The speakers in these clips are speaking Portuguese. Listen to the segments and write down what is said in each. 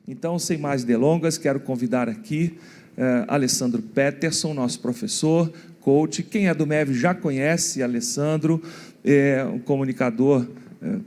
Então, sem mais delongas, quero convidar aqui Alessandro Peterson, nosso professor, coach. Quem é do MEV já conhece Alessandro, é um comunicador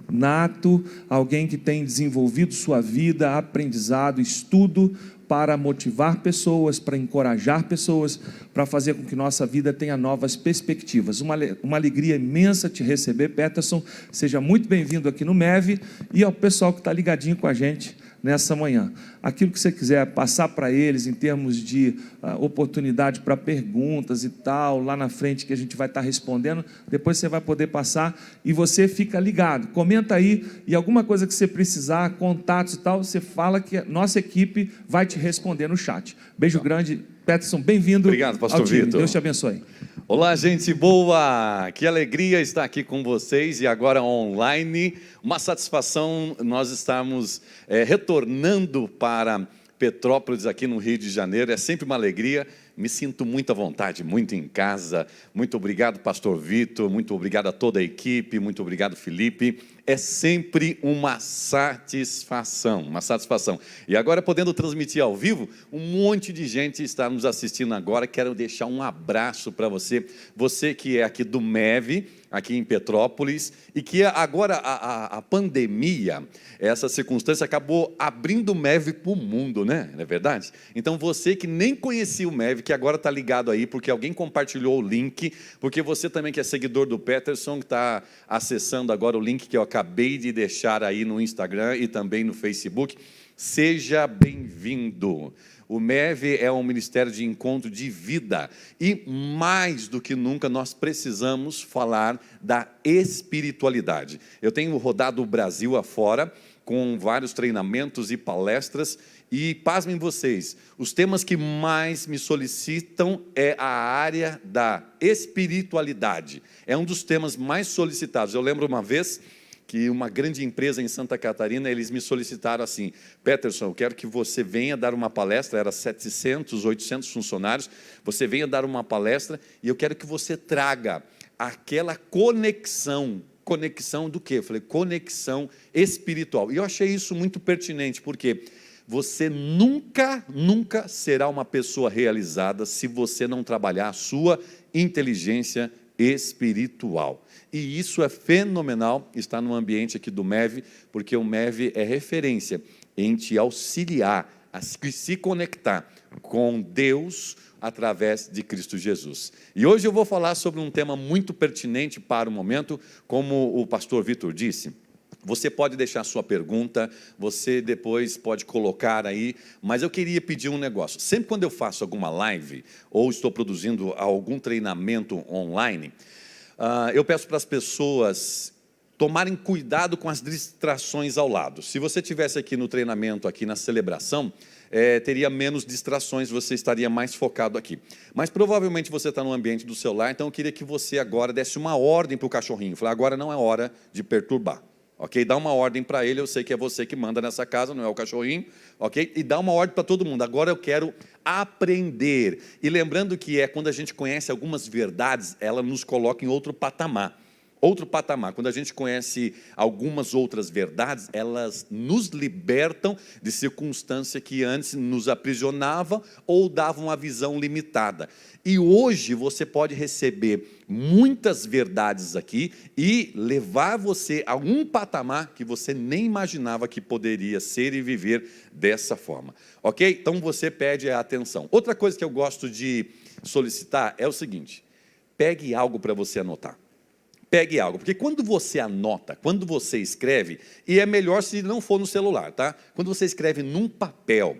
nato, alguém que tem desenvolvido sua vida, aprendizado, estudo, para motivar pessoas, para encorajar pessoas, para fazer com que nossa vida tenha novas perspectivas. Uma alegria imensa te receber, Peterson. Seja muito bem-vindo aqui no MEV e ao pessoal que está ligadinho com a gente nessa manhã. Aquilo que você quiser passar para eles em termos de oportunidade para perguntas e tal, lá na frente que a gente vai estar respondendo, depois você vai poder passar e você fica ligado. Comenta aí e alguma coisa que você precisar, contatos e tal, você fala que a nossa equipe vai te responder no chat. Beijo grande, Peterson, bem-vindo. Obrigado, pastor Vitor. Deus te abençoe. Olá, gente boa! Que alegria estar aqui com vocês e agora online. Uma satisfação nós estarmos retornando para Petrópolis, aqui no Rio de Janeiro. É sempre uma alegria. Me sinto muito à vontade, muito em casa. Muito obrigado, pastor Vitor. Muito obrigado a toda a equipe. Muito obrigado, Felipe. É sempre uma satisfação, uma satisfação. E agora, podendo transmitir ao vivo, um monte de gente está nos assistindo agora. Quero deixar um abraço para você. Você que é aqui do MEV, aqui em Petrópolis, e que agora a pandemia, essa circunstância acabou abrindo o MEV para o mundo, né? Não é verdade? Então, você que nem conhecia o MEV, que agora está ligado aí, porque alguém compartilhou o link, porque você também que é seguidor do Peterson, que está acessando agora o link que eu acabei de deixar aí no Instagram e também no Facebook, seja bem-vindo. O MEV é um ministério de encontro de vida e, mais do que nunca, nós precisamos falar da espiritualidade. Eu tenho rodado o Brasil afora com vários treinamentos e palestras e, pasmem vocês, os temas que mais me solicitam é a área da espiritualidade. É um dos temas mais solicitados. Eu lembro uma vez que uma grande empresa em Santa Catarina, eles me solicitaram assim: Peterson, eu quero que você venha dar uma palestra, era 700, 800 funcionários, você venha dar uma palestra e eu quero que você traga aquela conexão do quê? Eu falei, conexão espiritual. E eu achei isso muito pertinente, porque você nunca será uma pessoa realizada se você não trabalhar a sua inteligência espiritual. E isso é fenomenal, está no ambiente aqui do MEV, porque o MEV é referência em te auxiliar a se conectar com Deus através de Cristo Jesus. E hoje eu vou falar sobre um tema muito pertinente para o momento, como o pastor Vitor disse. Você pode deixar sua pergunta, você depois pode colocar aí, mas eu queria pedir um negócio. Sempre quando eu faço alguma live, ou estou produzindo algum treinamento online, eu peço para as pessoas tomarem cuidado com as distrações ao lado. Se você estivesse aqui no treinamento, aqui na celebração, teria menos distrações, você estaria mais focado aqui. Mas provavelmente você está no ambiente do celular, então eu queria que você agora desse uma ordem para o cachorrinho. Falar, agora não é hora de perturbar. Ok? Dá uma ordem para ele, eu sei que é você que manda nessa casa, não é o cachorrinho, ok? E dá uma ordem para todo mundo, agora eu quero aprender. E lembrando que quando a gente conhece algumas verdades, ela nos coloca em outro patamar. Outro patamar, quando a gente conhece algumas outras verdades, elas nos libertam de circunstância que antes nos aprisionava ou davam uma visão limitada. E hoje você pode receber muitas verdades aqui e levar você a um patamar que você nem imaginava que poderia ser e viver dessa forma. Ok? Então você pede a atenção. Outra coisa que eu gosto de solicitar é o seguinte: pegue algo para você anotar. Pegue algo, porque quando você anota, quando você escreve, e é melhor se não for no celular, tá? Quando você escreve num papel,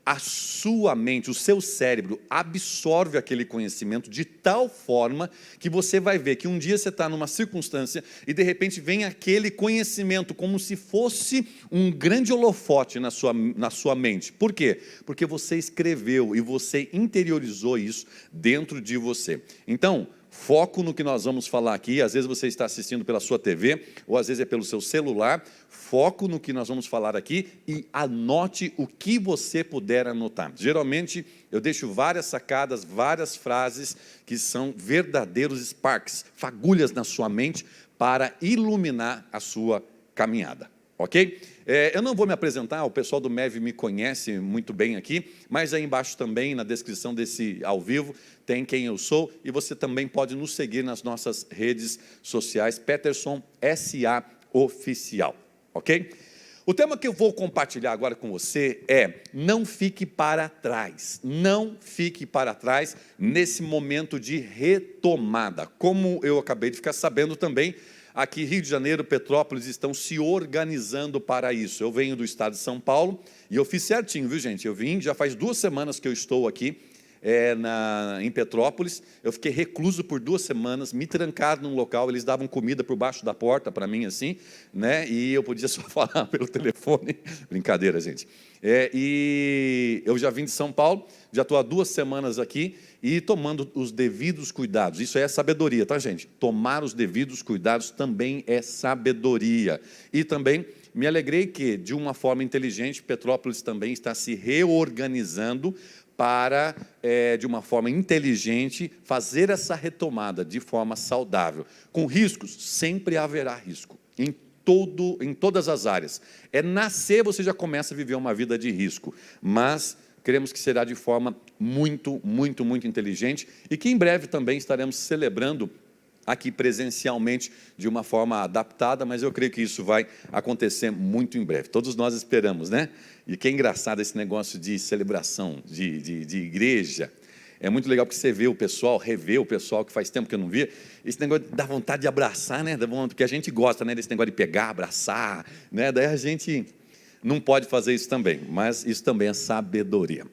a sua mente, o seu cérebro absorve aquele conhecimento de tal forma que você vai ver que um dia você está numa circunstância e de repente vem aquele conhecimento como se fosse um grande holofote na sua mente. Por quê? Porque você escreveu e você interiorizou isso dentro de você. Então, foco no que nós vamos falar aqui. Às vezes você está assistindo pela sua TV, ou às vezes é pelo seu celular. Foco no que nós vamos falar aqui e anote o que você puder anotar. Geralmente, eu deixo várias sacadas, várias frases que são verdadeiros sparks, fagulhas na sua mente para iluminar a sua caminhada. Ok? Eu não vou me apresentar, o pessoal do MEV me conhece muito bem aqui, mas aí embaixo também, na descrição desse ao vivo, tem quem eu sou, e você também pode nos seguir nas nossas redes sociais, Peterson SA Oficial, ok? O tema que eu vou compartilhar agora com você é: não fique para trás, não fique para trás nesse momento de retomada. Como eu acabei de ficar sabendo também, aqui Rio de Janeiro, Petrópolis estão se organizando para isso. Eu venho do estado de São Paulo e eu fiz certinho, viu, gente? Eu vim, já faz 2 semanas que eu estou aqui em Petrópolis. Eu fiquei recluso por 2 semanas, me trancado num local. Eles davam comida por baixo da porta para mim, assim, né? E eu podia só falar pelo telefone. Brincadeira, gente. E eu já vim de São Paulo, já estou há 2 semanas aqui e tomando os devidos cuidados. Isso é sabedoria, tá, gente? Tomar os devidos cuidados também é sabedoria. E também me alegrei que, de uma forma inteligente, Petrópolis também está se reorganizando para, de uma forma inteligente, fazer essa retomada de forma saudável. Com riscos, sempre haverá risco, em todas as áreas. Nascer, você já começa a viver uma vida de risco, mas queremos que será de forma muito, muito, muito inteligente, e que em breve também estaremos celebrando aqui presencialmente de uma forma adaptada, mas eu creio que isso vai acontecer muito em breve. Todos nós esperamos, né? E que é engraçado esse negócio de celebração, de igreja. É muito legal porque você vê o pessoal, revê o pessoal que faz tempo que eu não via. Esse negócio dá vontade de abraçar, né? Porque a gente gosta, né, desse negócio de pegar, abraçar, né? Daí a gente não pode fazer isso também, mas isso também é sabedoria.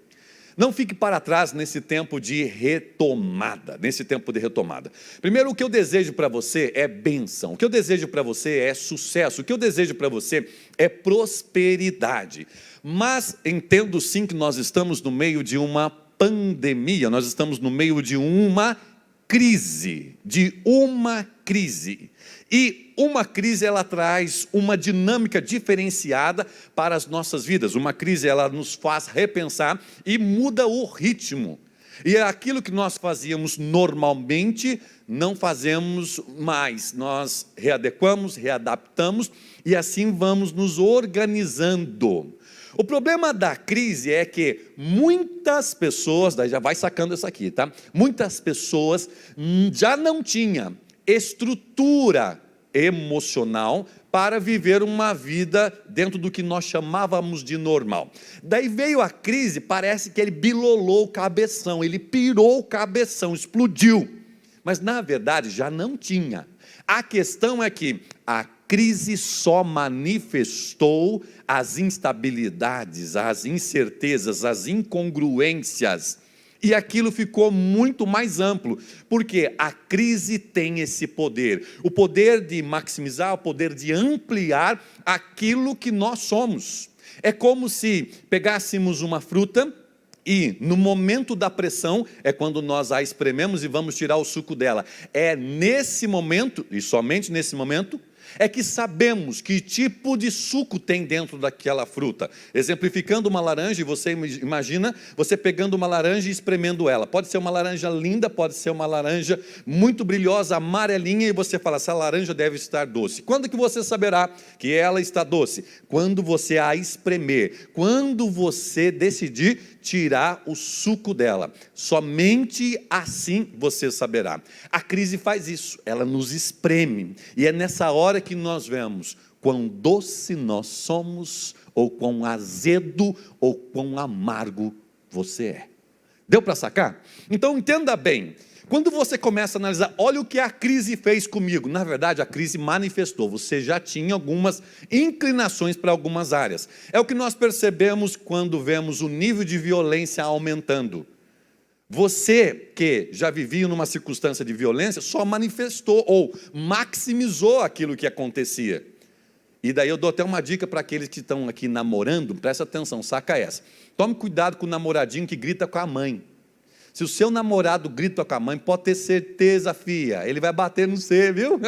Não fique para trás nesse tempo de retomada, Primeiro, o que eu desejo para você é bênção, o que eu desejo para você é sucesso, o que eu desejo para você é prosperidade. Mas entendo sim que nós estamos no meio de uma pandemia, nós estamos no meio de uma crise, E uma crise, ela traz uma dinâmica diferenciada para as nossas vidas. Uma crise, ela nos faz repensar e muda o ritmo. E aquilo que nós fazíamos normalmente, não fazemos mais. Nós readequamos, readaptamos e assim vamos nos organizando. O problema da crise é que muitas pessoas, daí já vai sacando isso aqui, tá? Muitas pessoas já não tinham estrutura emocional para viver uma vida dentro do que nós chamávamos de normal. Daí veio a crise, parece que ele bilolou o cabeção, ele pirou o cabeção, explodiu. Mas na verdade já não tinha. A questão é que a crise só manifestou as instabilidades, as incertezas, as incongruências. E aquilo ficou muito mais amplo, porque a crise tem esse poder, o poder de maximizar, o poder de ampliar aquilo que nós somos. É como se pegássemos uma fruta e no momento da pressão, é quando nós a esprememos e vamos tirar o suco dela. É nesse momento, e somente nesse momento, é que sabemos que tipo de suco tem dentro daquela fruta. Exemplificando uma laranja, e você imagina você pegando uma laranja e espremendo ela. Pode ser uma laranja linda, pode ser uma laranja muito brilhosa, amarelinha, e você fala, essa laranja deve estar doce. Quando que você saberá que ela está doce? Quando você a espremer, quando você decidir tirar o suco dela. Somente assim você saberá. A crise faz isso, ela nos espreme, e é nessa hora que nós vemos quão doce nós somos, ou quão azedo, ou quão amargo você é. Deu para sacar? Então entenda bem, quando você começa a analisar, olha o que a crise fez comigo. Na verdade, a crise manifestou, você já tinha algumas inclinações para algumas áreas. É o que nós percebemos quando vemos o nível de violência aumentando. Você que já vivia numa circunstância de violência, só manifestou ou maximizou aquilo que acontecia. E daí eu dou até uma dica para aqueles que estão aqui namorando, presta atenção, saca essa. Tome cuidado com o namoradinho que grita com a mãe. Se o seu namorado grita com a mãe, pode ter certeza, filha, ele vai bater no você, viu?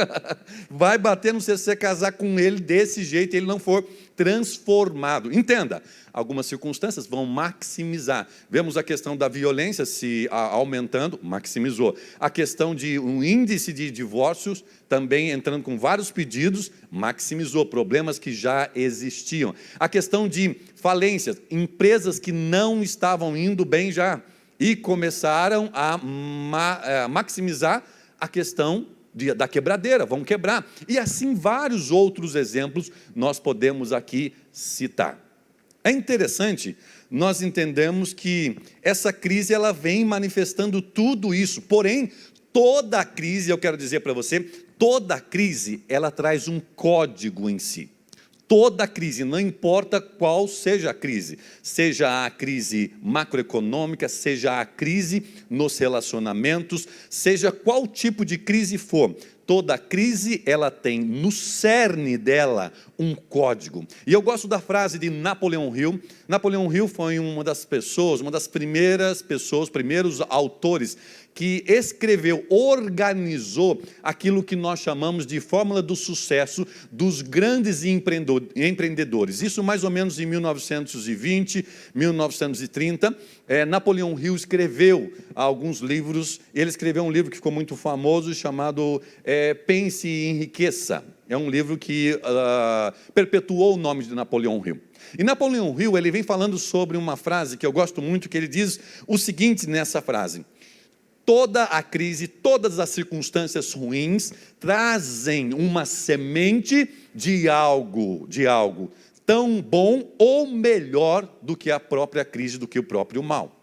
Vai bater no você, se você casar com ele desse jeito, ele não for transformado. Entenda, algumas circunstâncias vão maximizar. Vemos a questão da violência se aumentando, maximizou. A questão de um índice de divórcios também entrando com vários pedidos, maximizou problemas que já existiam. A questão de falências, empresas que não estavam indo bem já, e começaram a maximizar a questão da quebradeira, vão quebrar. E assim vários outros exemplos nós podemos aqui citar. É interessante, nós entendemos que essa crise ela vem manifestando tudo isso, porém, toda a crise, eu quero dizer para você, toda crise ela traz um código em si. Toda crise, não importa qual seja a crise, seja a crise macroeconômica, seja a crise nos relacionamentos, seja qual tipo de crise for, toda crise ela tem no cerne dela um código. E eu gosto da frase de Napoleão Hill. Napoleão Hill foi uma das pessoas, uma das primeiras pessoas, primeiros autores que escreveu, organizou aquilo que nós chamamos de fórmula do sucesso dos grandes empreendedores. Isso mais ou menos em 1920, 1930. Napoleão Hill escreveu alguns livros. Ele escreveu um livro que ficou muito famoso, chamado Pense e Enriqueça. É um livro que perpetuou o nome de Napoleão Hill. E Napoleão Hill ele vem falando sobre uma frase que eu gosto muito, que ele diz o seguinte nessa frase: toda a crise, todas as circunstâncias ruins trazem uma semente de algo tão bom ou melhor do que a própria crise, do que o próprio mal.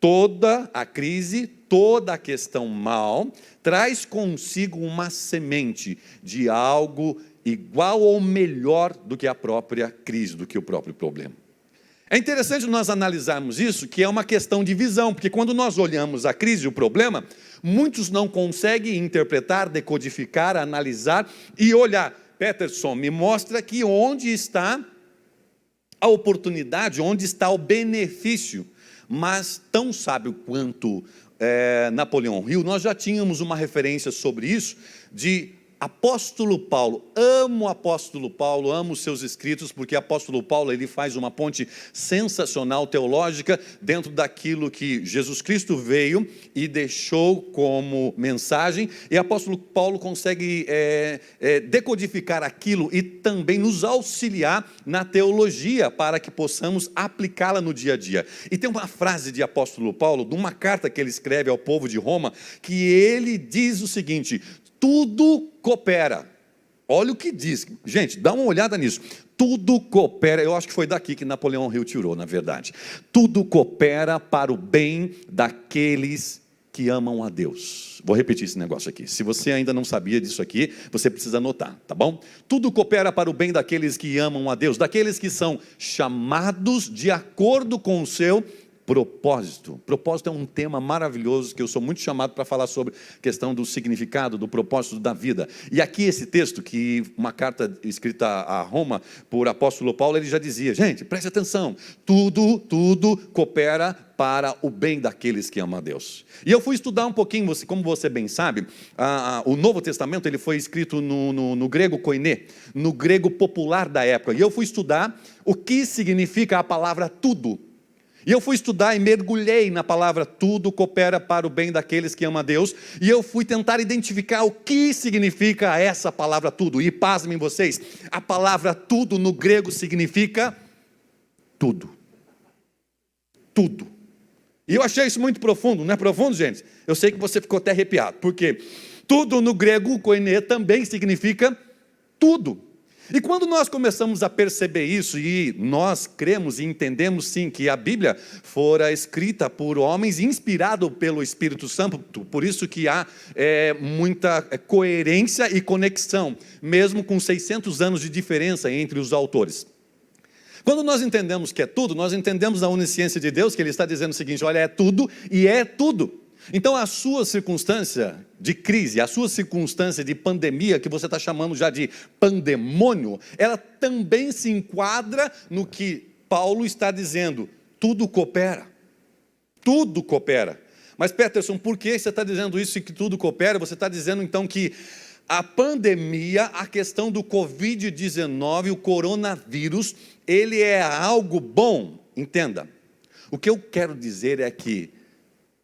Toda a crise, toda a questão mal, traz consigo uma semente de algo igual ou melhor do que a própria crise, do que o próprio problema. É interessante nós analisarmos isso, que é uma questão de visão, porque quando nós olhamos a crise e o problema, muitos não conseguem interpretar, decodificar, analisar e olhar. Peterson, me mostra aqui onde está a oportunidade, onde está o benefício. Mas tão sábio quanto Napoleão Hill, nós já tínhamos uma referência sobre isso de apóstolo Paulo. Amo o apóstolo Paulo, amo os seus escritos, porque apóstolo Paulo ele faz uma ponte sensacional teológica dentro daquilo que Jesus Cristo veio e deixou como mensagem, e apóstolo Paulo consegue decodificar aquilo e também nos auxiliar na teologia para que possamos aplicá-la no dia a dia. E tem uma frase de apóstolo Paulo, de uma carta que ele escreve ao povo de Roma, que ele diz o seguinte: tudo coopera. Olha o que diz. Gente, dá uma olhada nisso. Tudo coopera. Eu acho que foi daqui que Napoleão Hill tirou, na verdade. Tudo coopera para o bem daqueles que amam a Deus. Vou repetir esse negócio aqui. Se você ainda não sabia disso aqui, você precisa anotar, tá bom? Tudo coopera para o bem daqueles que amam a Deus, daqueles que são chamados de acordo com o seu propósito. Propósito é um tema maravilhoso que eu sou muito chamado para falar sobre a questão do significado, do propósito da vida. E aqui esse texto, que uma carta escrita a Roma por apóstolo Paulo, ele já dizia, gente, preste atenção, tudo coopera para o bem daqueles que amam a Deus. E eu fui estudar um pouquinho, como você bem sabe, o Novo Testamento ele foi escrito no grego koiné, no grego popular da época. E eu fui estudar o que significa a palavra tudo. E eu fui estudar e mergulhei na palavra tudo coopera para o bem daqueles que amam a Deus. E eu fui tentar identificar o que significa essa palavra tudo. E pasmem vocês, a palavra tudo no grego significa tudo. Tudo. E eu achei isso muito profundo, não é profundo, gente? Eu sei que você ficou até arrepiado, porque tudo no grego koiné também significa tudo. E quando nós começamos a perceber isso, e nós cremos e entendemos sim que a Bíblia fora escrita por homens inspirado pelo Espírito Santo, por isso que há muita coerência e conexão, mesmo com 600 anos de diferença entre os autores. Quando nós entendemos que é tudo, nós entendemos a onisciência de Deus, que Ele está dizendo o seguinte, olha, é tudo e é tudo. Então a sua circunstância de crise, a sua circunstância de pandemia, que você está chamando já de pandemônio, ela também se enquadra no que Paulo está dizendo, tudo coopera, tudo coopera. Mas Peterson, por que você está dizendo isso e que tudo coopera? Você está dizendo então que a pandemia, a questão do Covid-19, o coronavírus, ele é algo bom? Entenda, o que eu quero dizer é que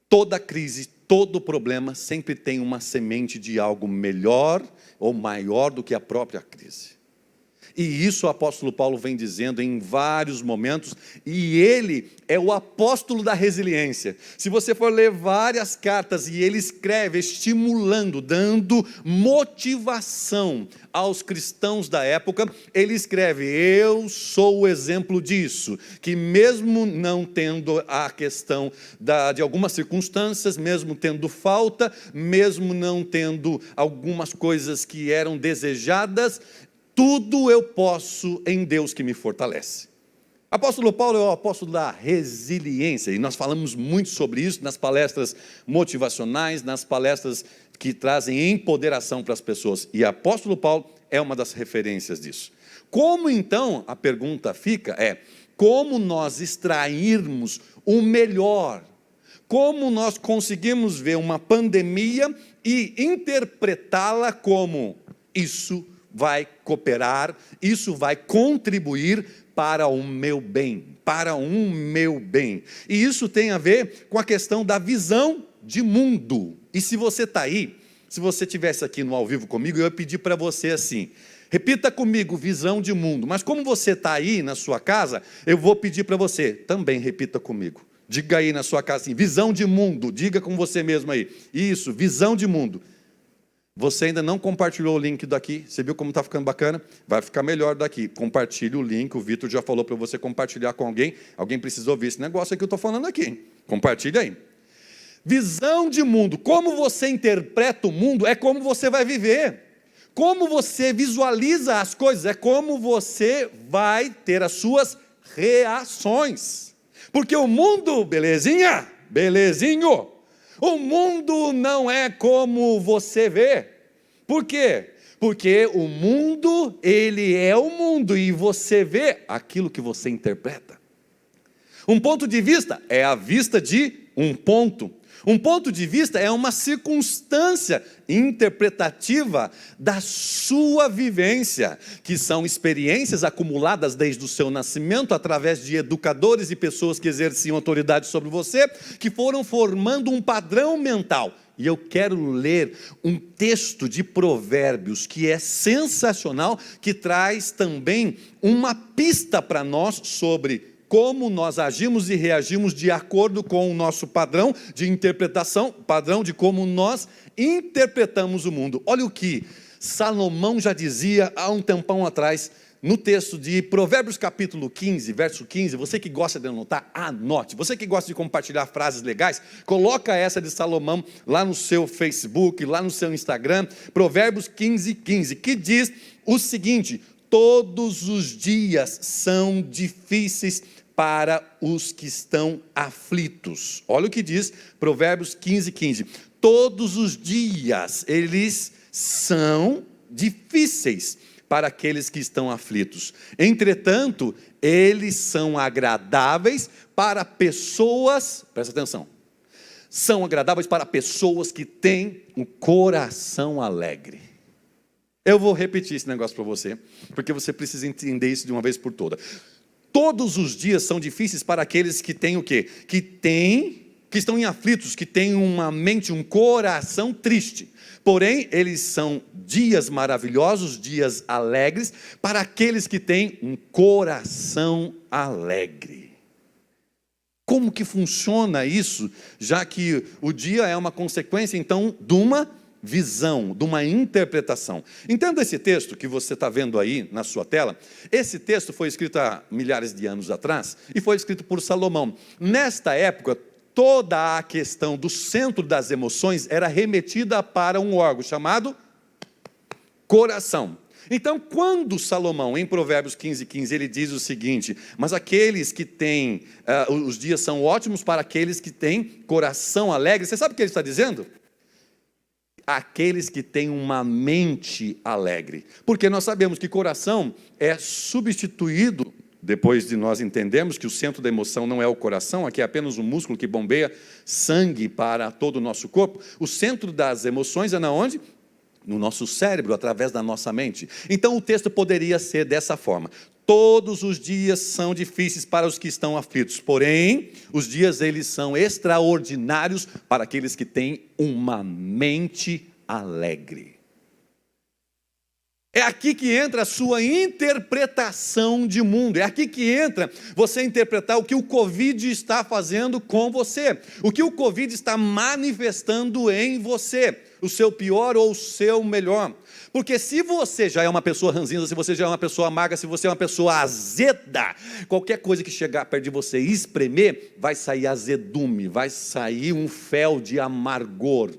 toda crise, todo problema sempre tem uma semente de algo melhor ou maior do que a própria crise. E isso o apóstolo Paulo vem dizendo em vários momentos, e ele é o apóstolo da resiliência. Se você for ler várias cartas, e ele escreve estimulando, dando motivação aos cristãos da época, ele escreve: eu sou o exemplo disso, que mesmo não tendo a questão de algumas circunstâncias, mesmo tendo falta, mesmo não tendo algumas coisas que eram desejadas, tudo eu posso em Deus que me fortalece. Apóstolo Paulo é o apóstolo da resiliência, e nós falamos muito sobre isso nas palestras motivacionais, nas palestras que trazem empoderação para as pessoas, e apóstolo Paulo é uma das referências disso. Como então, a pergunta fica como nós extrairmos o melhor? Como nós conseguimos ver uma pandemia e interpretá-la como isso vai cooperar, isso vai contribuir para o meu bem, para um meu bem. E isso tem a ver com a questão da visão de mundo. E se você está aí, se você estivesse aqui no ao vivo comigo, eu ia pedir para você assim, repita comigo, visão de mundo. Mas como você está aí na sua casa, eu vou pedir para você, também repita comigo. Diga aí na sua casa assim, visão de mundo, diga com você mesmo aí. Isso, visão de mundo. Você ainda não compartilhou o link daqui, você viu como está ficando bacana? Vai ficar melhor daqui, compartilhe o link, o Vitor já falou para você compartilhar com alguém precisa ouvir esse negócio que eu estou falando aqui, compartilhe aí. Visão de mundo, como você interpreta o mundo é como você vai viver, como você visualiza as coisas, é como você vai ter as suas reações, porque o mundo, belezinha, belezinho, o mundo não é como você vê. Por quê? Porque o mundo, ele é o mundo, e você vê aquilo que você interpreta. Um ponto de vista é a vista de um ponto. Um ponto de vista é uma circunstância interpretativa da sua vivência, que são experiências acumuladas desde o seu nascimento, através de educadores e pessoas que exerciam autoridade sobre você, que foram formando um padrão mental. E eu quero ler um texto de Provérbios que é sensacional, que traz também uma pista para nós sobre como nós agimos e reagimos de acordo com o nosso padrão de interpretação, padrão de como nós interpretamos o mundo. Olha o que Salomão já dizia há um tempão atrás, no texto de Provérbios capítulo 15, verso 15, você que gosta de anotar, anote. Você que gosta de compartilhar frases legais, coloca essa de Salomão lá no seu Facebook, lá no seu Instagram, Provérbios 15, 15, que diz o seguinte: todos os dias são difíceis para os que estão aflitos. Olha o que diz Provérbios 15, 15. Todos os dias eles são difíceis para aqueles que estão aflitos. Entretanto, eles são agradáveis para pessoas, presta atenção, são agradáveis para pessoas que têm um coração alegre. Eu vou repetir esse negócio para você, porque você precisa entender isso de uma vez por todas. Todos os dias são difíceis para aqueles que têm o quê? Que estão em aflitos, que têm uma mente, um coração triste. Porém, eles são dias maravilhosos, dias alegres, para aqueles que têm um coração alegre. Como que funciona isso? Já que o dia é uma consequência, então, de uma visão, de uma interpretação. Entenda esse texto que você está vendo aí na sua tela. Esse texto foi escrito há milhares de anos atrás e foi escrito por Salomão. Nesta época, toda a questão do centro das emoções era remetida para um órgão chamado coração. Então, quando Salomão, em Provérbios 15, 15, ele diz o seguinte: mas aqueles que têm, os dias são ótimos para aqueles que têm coração alegre. Você sabe o que ele está dizendo? Aqueles que têm uma mente alegre, porque nós sabemos que coração é substituído depois de nós entendermos que o centro da emoção não é o coração, aqui é apenas um músculo que bombeia sangue para todo o nosso corpo, o centro das emoções é na onde? No nosso cérebro, através da nossa mente. Então o texto poderia ser dessa forma: todos os dias são difíceis para os que estão aflitos, porém, os dias eles são extraordinários para aqueles que têm uma mente alegre. É aqui que entra a sua interpretação de mundo, é aqui que entra você interpretar o que o Covid está fazendo com você, o que o Covid está manifestando em você, o seu pior ou o seu melhor. Porque se você já é uma pessoa ranzinza, se você já é uma pessoa amarga, se você é uma pessoa azeda, qualquer coisa que chegar perto de você e espremer, vai sair azedume, vai sair um fel de amargor.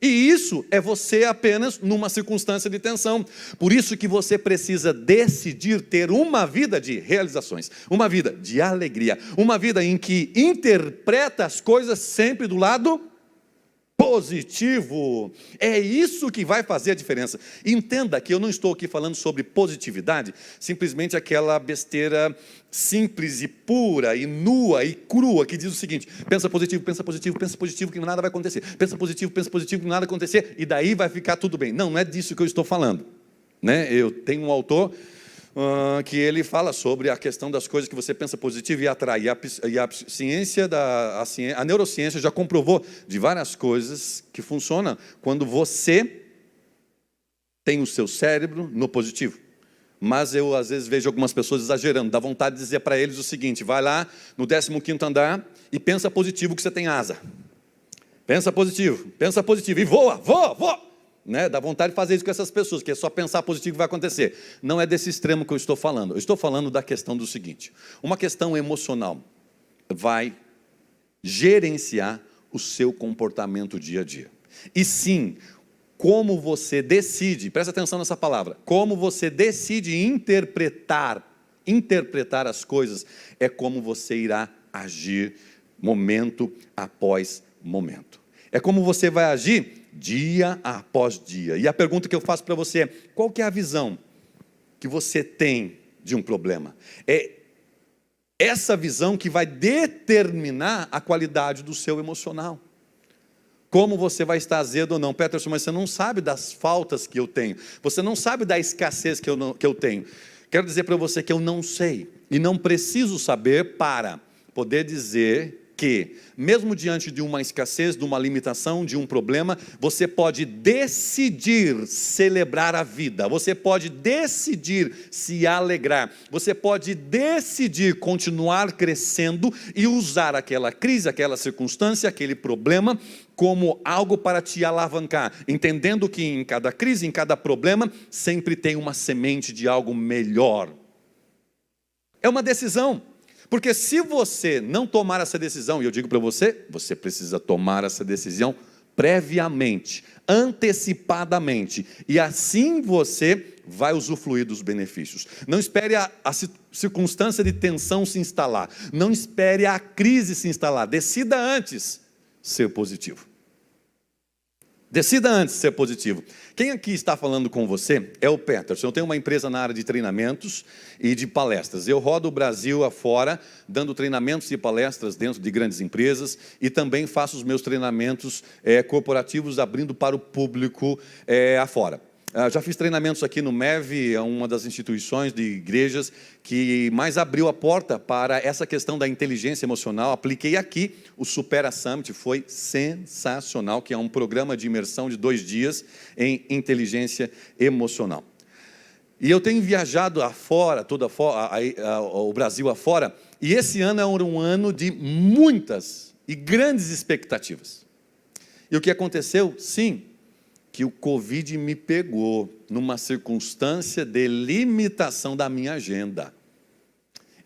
E isso é você apenas numa circunstância de tensão. Por isso que você precisa decidir ter uma vida de realizações, uma vida de alegria, uma vida em que interpreta as coisas sempre do lado positivo. É isso que vai fazer a diferença. Entenda que eu não estou aqui falando sobre positividade, simplesmente aquela besteira simples e pura e nua e crua que diz o seguinte: pensa positivo, pensa positivo, pensa positivo que nada vai acontecer, pensa positivo que nada vai acontecer e daí vai ficar tudo bem. Não é disso que eu estou falando, né? Eu tenho um autor que ele fala sobre a questão das coisas que você pensa positivo e atrai. E a neurociência já comprovou de várias coisas que funcionam quando você tem o seu cérebro no positivo. Mas eu às vezes vejo algumas pessoas exagerando, dá vontade de dizer para eles o seguinte: vai lá no 15º andar e pensa positivo que você tem asa. Pensa positivo e voa. Né? Dá vontade de fazer isso com essas pessoas, que é só pensar positivo que vai acontecer. Não é desse extremo que eu estou falando. Eu estou falando da questão do seguinte: uma questão emocional vai gerenciar o seu comportamento dia a dia. E sim, como você decide, presta atenção nessa palavra, como você decide interpretar as coisas, é como você irá agir momento após momento. É como você vai agir dia após dia. E a pergunta que eu faço para você é: qual que é a visão que você tem de um problema? É essa visão que vai determinar a qualidade do seu emocional. Como você vai estar azedo ou não. Peterson, mas você não sabe das faltas que eu tenho. Você não sabe da escassez que eu tenho. Quero dizer para você que eu não sei. E não preciso saber para poder dizer que, mesmo diante de uma escassez, de uma limitação, de um problema, você pode decidir celebrar a vida, você pode decidir se alegrar, você pode decidir continuar crescendo e usar aquela crise, aquela circunstância, aquele problema, como algo para te alavancar, entendendo que em cada crise, em cada problema, sempre tem uma semente de algo melhor. É uma decisão. Porque se você não tomar essa decisão, e eu digo para você, você precisa tomar essa decisão previamente, antecipadamente, e assim você vai usufruir dos benefícios. Não espere a circunstância de tensão se instalar, não espere a crise se instalar, decida antes ser positivo. Decida antes ser positivo. Quem aqui está falando com você é o Peterson. Eu tenho uma empresa na área de treinamentos e de palestras. Eu rodo o Brasil afora, dando treinamentos e palestras dentro de grandes empresas e também faço os meus treinamentos corporativos, abrindo para o público afora. Já fiz treinamentos aqui no MEV, uma das instituições de igrejas que mais abriu a porta para essa questão da inteligência emocional. Apliquei aqui o Supera Summit, foi sensacional, que é um programa de imersão de 2 dias em inteligência emocional. E eu tenho viajado afora, o Brasil afora, e esse ano é um ano de muitas e grandes expectativas. E o que aconteceu? Sim, que o Covid me pegou numa circunstância de limitação da minha agenda.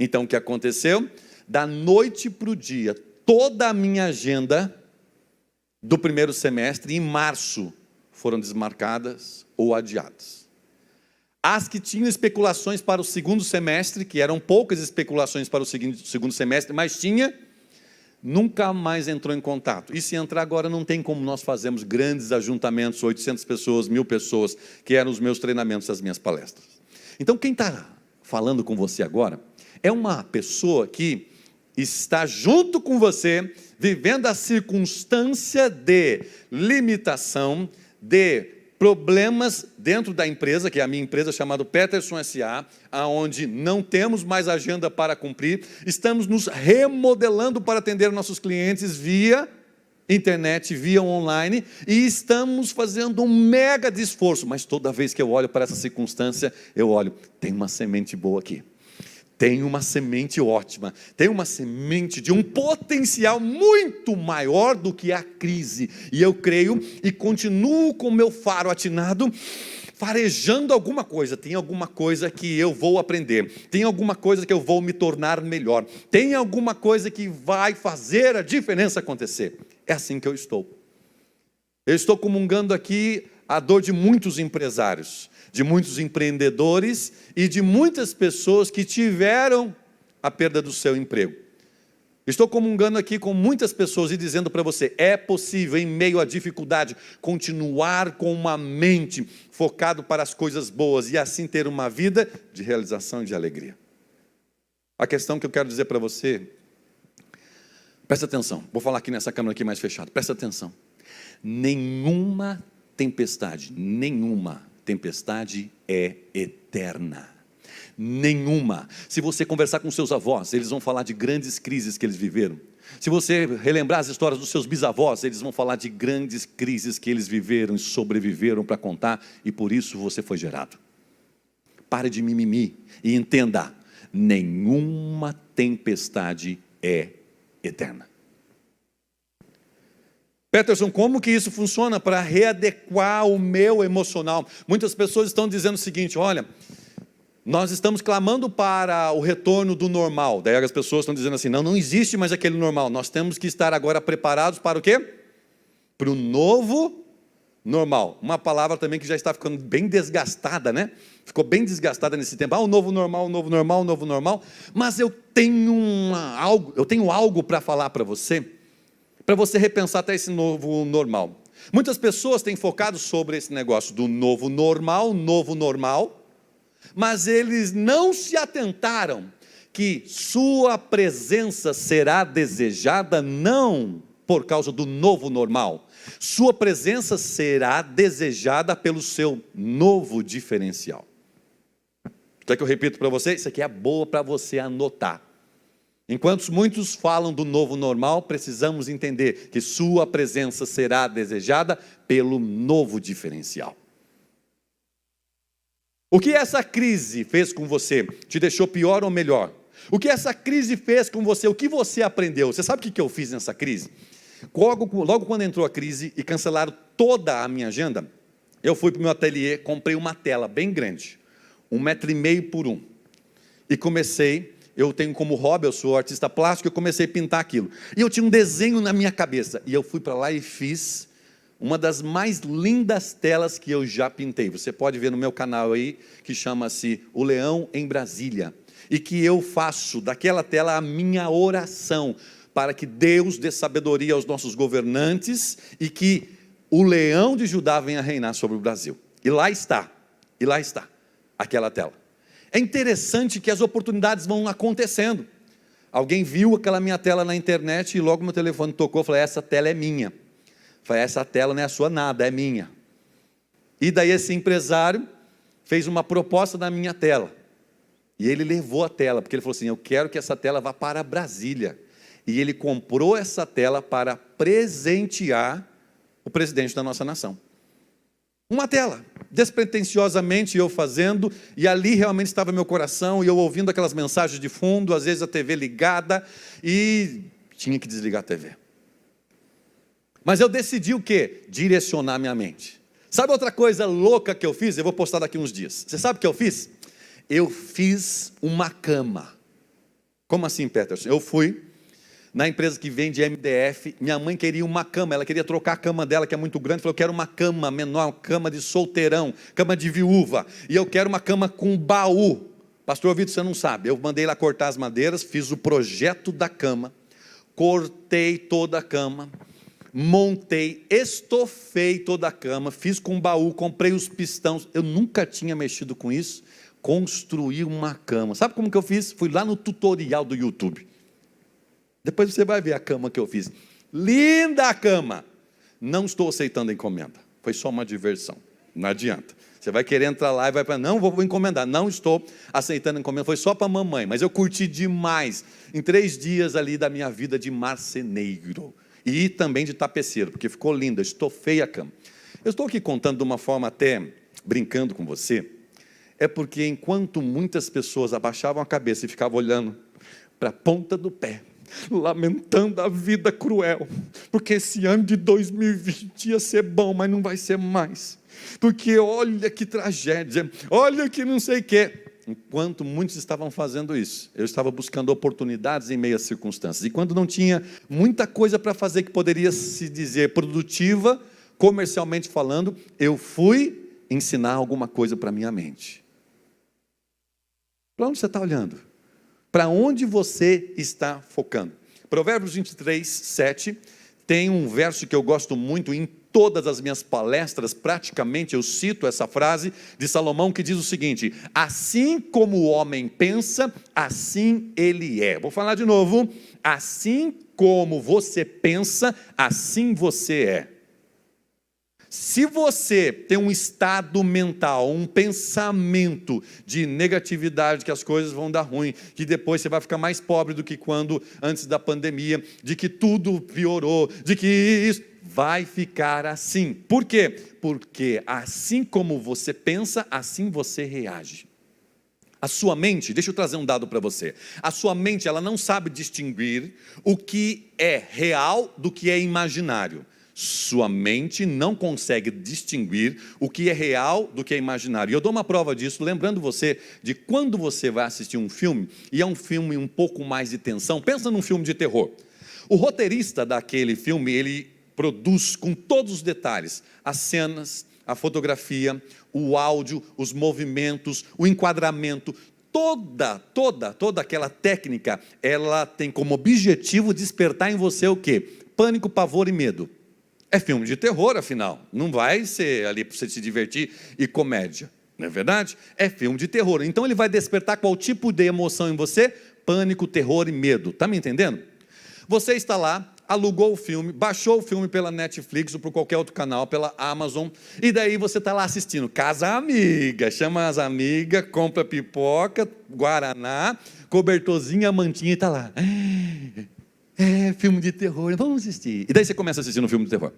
Então, o que aconteceu? Da noite para o dia, toda a minha agenda do primeiro semestre, em março, foram desmarcadas ou adiadas. As que tinham especulações para o segundo semestre, que eram poucas especulações para o segundo semestre, mas tinha, nunca mais entrou em contato. E se entrar agora, não tem como nós fazermos grandes ajuntamentos, 800 pessoas, 1000 pessoas, que eram os meus treinamentos, as minhas palestras. Então, quem está falando com você agora É uma pessoa que está junto com você, vivendo a circunstância de limitação, de problemas dentro da empresa, que é a minha empresa chamada Peterson S.A., onde não temos mais agenda para cumprir, estamos nos remodelando para atender nossos clientes via internet, via online, e estamos fazendo um mega de esforço, mas toda vez que eu olho para essa circunstância, eu olho, tem uma semente boa aqui. Tem uma semente ótima, tem uma semente de um potencial muito maior do que a crise. E eu creio e continuo com o meu faro atinado, farejando alguma coisa. Tem alguma coisa que eu vou aprender, tem alguma coisa que eu vou me tornar melhor, tem alguma coisa que vai fazer a diferença acontecer. É assim que eu estou. Eu estou comungando aqui a dor de muitos empresários, de muitos empreendedores e de muitas pessoas que tiveram a perda do seu emprego. Estou comungando aqui com muitas pessoas e dizendo para você, é possível em meio à dificuldade continuar com uma mente focado para as coisas boas e assim ter uma vida de realização e de alegria. A questão que eu quero dizer para você, presta atenção, vou falar aqui nessa câmera aqui mais fechada, presta atenção. Nenhuma tempestade é eterna. Nenhuma. Se você conversar com seus avós, eles vão falar de grandes crises que eles viveram. Se você relembrar as histórias dos seus bisavós, eles vão falar de grandes crises que eles viveram e sobreviveram para contar, e por isso você foi gerado. Pare de mimimi e entenda, nenhuma tempestade é eterna. Peterson, como que isso funciona para readequar o meu emocional? Muitas pessoas estão dizendo o seguinte, olha, nós estamos clamando para o retorno do normal. Daí as pessoas estão dizendo assim, não existe mais aquele normal. Nós temos que estar agora preparados para o quê? Para o novo normal. Uma palavra também que já está ficando bem desgastada, né? Ficou bem desgastada nesse tempo. O novo normal, o novo normal, o novo normal. Mas eu tenho algo para falar para você repensar até esse novo normal. Muitas pessoas têm focado sobre esse negócio do novo normal, mas eles não se atentaram que sua presença será desejada não por causa do novo normal. Sua presença será desejada pelo seu novo diferencial. Quer que eu repito para você? Isso aqui é boa para você anotar. Enquanto muitos falam do novo normal, precisamos entender que sua presença será desejada pelo novo diferencial. O que essa crise fez com você? Te deixou pior ou melhor? O que essa crise fez com você? O que você aprendeu? Você sabe o que eu fiz nessa crise? Logo quando entrou a crise e cancelaram toda a minha agenda, eu fui para o meu ateliê, comprei uma tela bem grande, 1,5 m por 1. E comecei... Eu tenho como hobby, eu sou artista plástico, eu comecei a pintar aquilo. E eu tinha um desenho na minha cabeça. E eu fui para lá e fiz uma das mais lindas telas que eu já pintei. Você pode ver no meu canal aí, que chama-se O Leão em Brasília. E que eu faço daquela tela a minha oração, para que Deus dê sabedoria aos nossos governantes e que o leão de Judá venha reinar sobre o Brasil. E lá está, aquela tela. É interessante que as oportunidades vão acontecendo. Alguém viu aquela minha tela na internet e logo meu telefone tocou, falei, essa tela é minha. Falei, essa tela não é sua nada, é minha. E daí esse empresário fez uma proposta na minha tela. E ele levou a tela, porque ele falou assim, eu quero que essa tela vá para Brasília. E ele comprou essa tela para presentear o presidente da nossa nação. Uma tela, despretensiosamente eu fazendo, e ali realmente estava meu coração, e eu ouvindo aquelas mensagens de fundo, às vezes a TV ligada, e tinha que desligar a TV. Mas eu decidi o quê? Direcionar minha mente. Sabe outra coisa louca que eu fiz? Eu vou postar daqui uns dias. Você sabe o que eu fiz? Eu fiz uma cama. Como assim, Peterson? Eu fui na empresa que vende MDF, minha mãe queria uma cama, ela queria trocar a cama dela, que é muito grande, falou, eu quero uma cama menor, uma cama de solteirão, cama de viúva, e eu quero uma cama com baú. Pastor Vitor, você não sabe, eu mandei lá cortar as madeiras, fiz o projeto da cama, cortei toda a cama, montei, estofei toda a cama, fiz com baú, comprei os pistões, eu nunca tinha mexido com isso, construir uma cama. Sabe como que eu fiz? Fui lá no tutorial do YouTube. Depois você vai ver a cama que eu fiz. Linda a cama! Não estou aceitando a encomenda. Foi só uma diversão. Não adianta. Você vai querer entrar lá e vai falar, não, vou encomendar. Não estou aceitando a encomenda. Foi só para a mamãe. Mas eu curti demais. Em 3 dias ali da minha vida de marceneiro. E também de tapeceiro, porque ficou linda. Estofei a cama. Eu estou aqui contando de uma forma até brincando com você. É porque enquanto muitas pessoas abaixavam a cabeça e ficavam olhando para a ponta do pé, lamentando a vida cruel, porque esse ano de 2020 ia ser bom, mas não vai ser mais, porque olha que tragédia, olha que não sei o quê. Enquanto muitos estavam fazendo isso, eu estava buscando oportunidades em meio às circunstâncias, e quando não tinha muita coisa para fazer que poderia se dizer produtiva, comercialmente falando, eu fui ensinar alguma coisa para a minha mente. Para onde você está olhando? Para onde você está focando? Provérbios 23, 7, tem um verso que eu gosto muito, em todas as minhas palestras, praticamente eu cito essa frase de Salomão, que diz o seguinte: assim como o homem pensa, assim ele é. Vou falar de novo: assim como você pensa, assim você é. Se você tem um estado mental, um pensamento de negatividade, que as coisas vão dar ruim, que depois você vai ficar mais pobre do que quando antes da pandemia, de que tudo piorou, de que isso vai ficar assim. Por quê? Porque assim como você pensa, assim você reage. A sua mente, deixa eu trazer um dado para você. A sua mente, ela não sabe distinguir o que é real do que é imaginário. Sua mente não consegue distinguir o que é real do que é imaginário. E eu dou uma prova disso, lembrando você de quando você vai assistir um filme, e é um filme um pouco mais de tensão. Pensa num filme de terror. O roteirista daquele filme, ele produz com todos os detalhes, as cenas, a fotografia, o áudio, os movimentos, o enquadramento, toda aquela técnica, ela tem como objetivo despertar em você o quê? Pânico, pavor e medo. É filme de terror, afinal, não vai ser ali para você se divertir e comédia, não é verdade? É filme de terror, então ele vai despertar qual tipo de emoção em você? Pânico, terror e medo, está me entendendo? Você está lá, alugou o filme, baixou o filme pela Netflix ou por qualquer outro canal, pela Amazon, e daí você está lá assistindo, Casa Amiga, chama as amigas, compra pipoca, guaraná, cobertorzinho, mantinha e está lá. É filme de terror, vamos assistir. E daí você começa a assistir um filme de terror.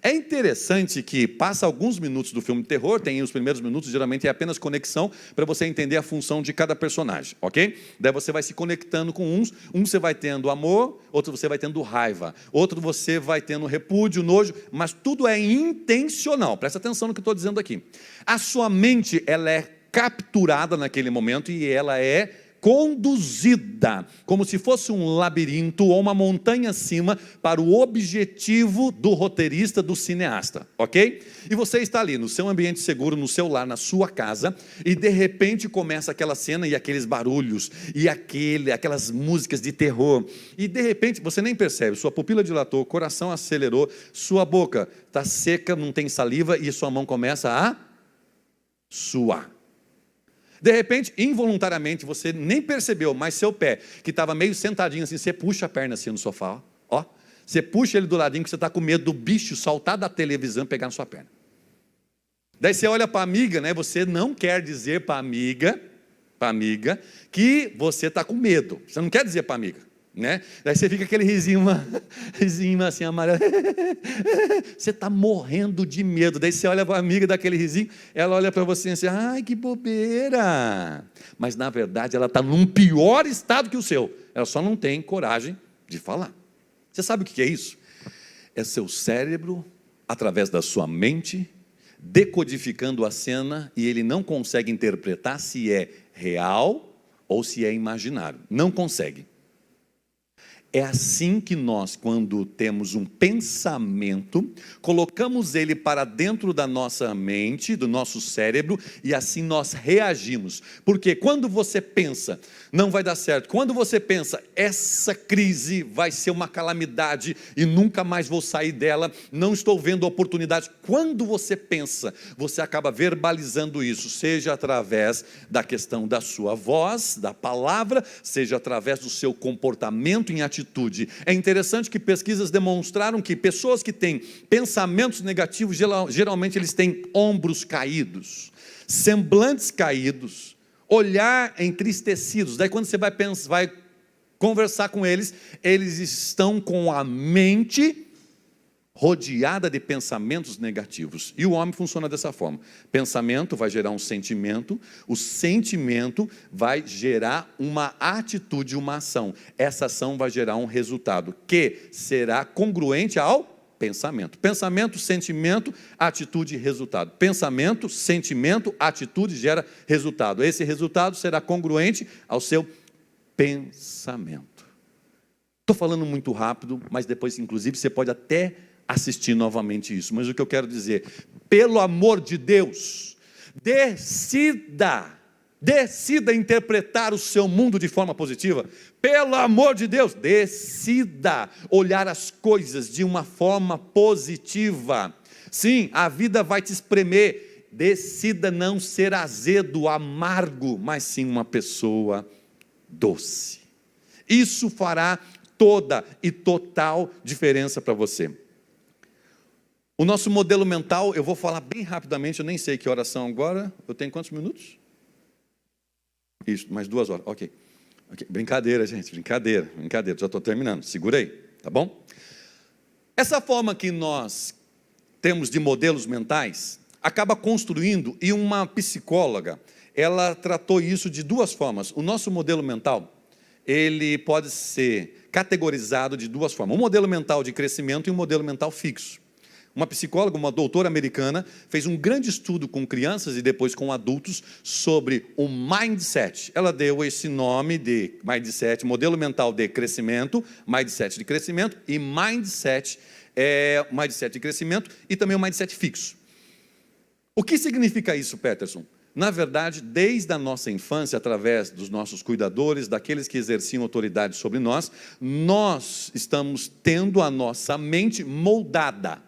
É interessante que passa alguns minutos do filme de terror, tem os primeiros minutos, geralmente é apenas conexão, para você entender a função de cada personagem, ok? Daí você vai se conectando com uns, você vai tendo amor, outro você vai tendo raiva, outro você vai tendo repúdio, nojo, mas tudo é intencional, presta atenção no que eu estou dizendo aqui. A sua mente, ela é capturada naquele momento e ela é conduzida, como se fosse um labirinto ou uma montanha acima, para o objetivo do roteirista, do cineasta, ok? E você está ali no seu ambiente seguro, no seu lar, na sua casa, e de repente começa aquela cena e aqueles barulhos, e aquelas músicas de terror, e de repente você nem percebe, sua pupila dilatou, o coração acelerou, sua boca está seca, não tem saliva, e sua mão começa a suar. De repente, involuntariamente, você nem percebeu, mas seu pé, que estava meio sentadinho assim, você puxa a perna assim no sofá, ó. Você puxa ele do ladinho, que você está com medo do bicho saltar da televisão e pegar na sua perna. Daí você olha para a amiga, né? Você não quer dizer para a amiga, que você está com medo. Você não quer dizer para a amiga, né? Daí você fica aquele risinho assim, amarelo. Você está morrendo de medo. Daí você olha para a amiga daquele risinho, ela olha para você assim, ai, que bobeira. Mas na verdade ela está num pior estado que o seu. Ela só não tem coragem de falar. Você sabe o que é isso? É seu cérebro, através da sua mente, decodificando a cena, e ele não consegue interpretar se é real ou se é imaginário. Não consegue. É assim que nós, quando temos um pensamento, colocamos ele para dentro da nossa mente, do nosso cérebro, e assim nós reagimos. Porque quando você pensa, não vai dar certo, quando você pensa, essa crise vai ser uma calamidade e nunca mais vou sair dela, não estou vendo oportunidade. Quando você pensa, você acaba verbalizando isso, seja através da questão da sua voz, da palavra, seja através do seu comportamento em atitude. É interessante que pesquisas demonstraram que pessoas que têm pensamentos negativos, geralmente eles têm ombros caídos, semblantes caídos, olhar entristecidos. Daí quando você vai conversar com eles, eles estão com a mente rodeada de pensamentos negativos. E o homem funciona dessa forma. Pensamento vai gerar um sentimento, o sentimento vai gerar uma atitude, uma ação. Essa ação vai gerar um resultado que será congruente ao pensamento. Pensamento, sentimento, atitude, resultado. Pensamento, sentimento, atitude gera resultado. Esse resultado será congruente ao seu pensamento. Estou falando muito rápido, mas depois, inclusive, você pode até assistir novamente isso. Mas o que eu quero dizer, pelo amor de Deus, decida interpretar o seu mundo de forma positiva. Pelo amor de Deus, decida olhar as coisas de uma forma positiva. Sim, a vida vai te espremer. Decida não ser azedo, amargo, mas sim uma pessoa doce. Isso fará toda e total diferença para você. O nosso modelo mental, eu vou falar bem rapidamente, eu nem sei que horas são agora. Eu tenho quantos minutos? Isso, mais 2 horas, ok. Brincadeira, gente, brincadeira, já estou terminando, segura aí, tá bom? Essa forma que nós temos de modelos mentais, acaba construindo, e uma psicóloga, ela tratou isso de 2 formas. O nosso modelo mental, ele pode ser categorizado de 2 formas. Um modelo mental de crescimento e um modelo mental fixo. Uma psicóloga, uma doutora americana, fez um grande estudo com crianças e depois com adultos sobre o mindset. Ela deu esse nome de mindset, modelo mental de crescimento, mindset de crescimento e mindset de crescimento e também o mindset fixo. O que significa isso, Peterson? Na verdade, desde a nossa infância, através dos nossos cuidadores, daqueles que exerciam autoridade sobre nós, nós estamos tendo a nossa mente moldada.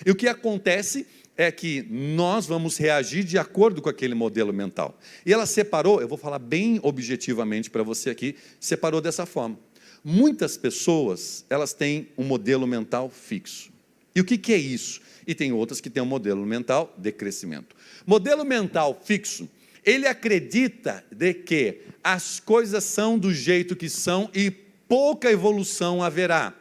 E o que acontece é que nós vamos reagir de acordo com aquele modelo mental. E ela separou, eu vou falar bem objetivamente para você aqui, separou dessa forma. Muitas pessoas, elas têm um modelo mental fixo. E o que é isso? E tem outras que têm um modelo mental de crescimento. Modelo mental fixo, ele acredita de que as coisas são do jeito que são e pouca evolução haverá.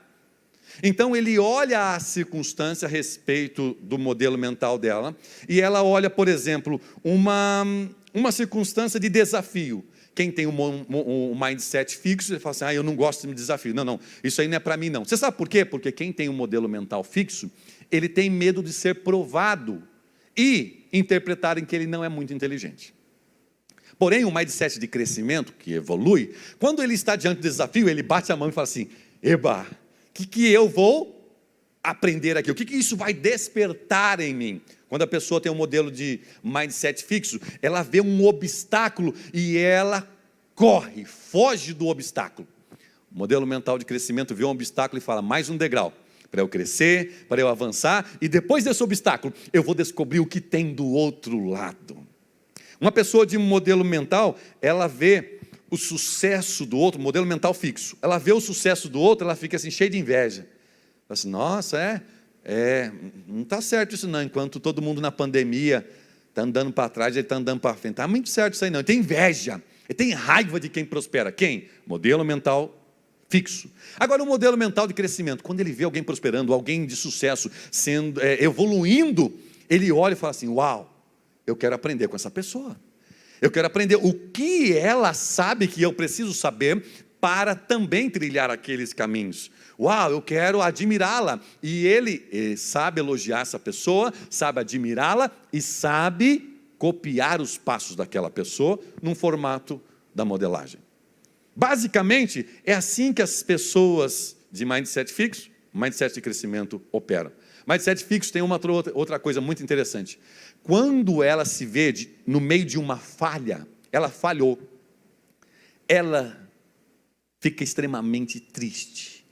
Então ele olha a circunstância a respeito do modelo mental dela, e ela olha, por exemplo, uma circunstância de desafio. Quem tem um mindset fixo, ele fala assim, eu não gosto de desafio. Não, isso aí não é para mim não. Você sabe por quê? Porque quem tem um modelo mental fixo, ele tem medo de ser provado e interpretarem que ele não é muito inteligente. Porém, o mindset de crescimento, que evolui, quando ele está diante do desafio, ele bate a mão e fala assim, eba, o que eu vou aprender aqui? O que isso vai despertar em mim? Quando a pessoa tem um modelo de mindset fixo, ela vê um obstáculo e ela corre, foge do obstáculo. O modelo mental de crescimento vê um obstáculo e fala, mais um degrau, para eu crescer, para eu avançar, e depois desse obstáculo, eu vou descobrir o que tem do outro lado. Uma pessoa de um modelo mental, ela vê o sucesso do outro, modelo mental fixo, ela vê o sucesso do outro, ela fica assim, cheia de inveja. Fala assim, nossa, não está certo isso não, enquanto todo mundo na pandemia está andando para trás, ele está andando para frente, está muito certo isso aí não, ele tem inveja, ele tem raiva de quem prospera. Quem? Modelo mental fixo. Agora o modelo mental de crescimento, quando ele vê alguém prosperando, alguém de sucesso, evoluindo, ele olha e fala assim, uau, eu quero aprender com essa pessoa. Eu quero aprender o que ela sabe que eu preciso saber para também trilhar aqueles caminhos. Uau, eu quero admirá-la. E ele sabe elogiar essa pessoa, sabe admirá-la e sabe copiar os passos daquela pessoa num formato da modelagem. Basicamente, é assim que as pessoas de mindset fixo, mindset de crescimento operam. Mindset fixo tem uma outra coisa muito interessante. Quando ela se vê no meio de uma falha, ela falhou, ela fica extremamente triste,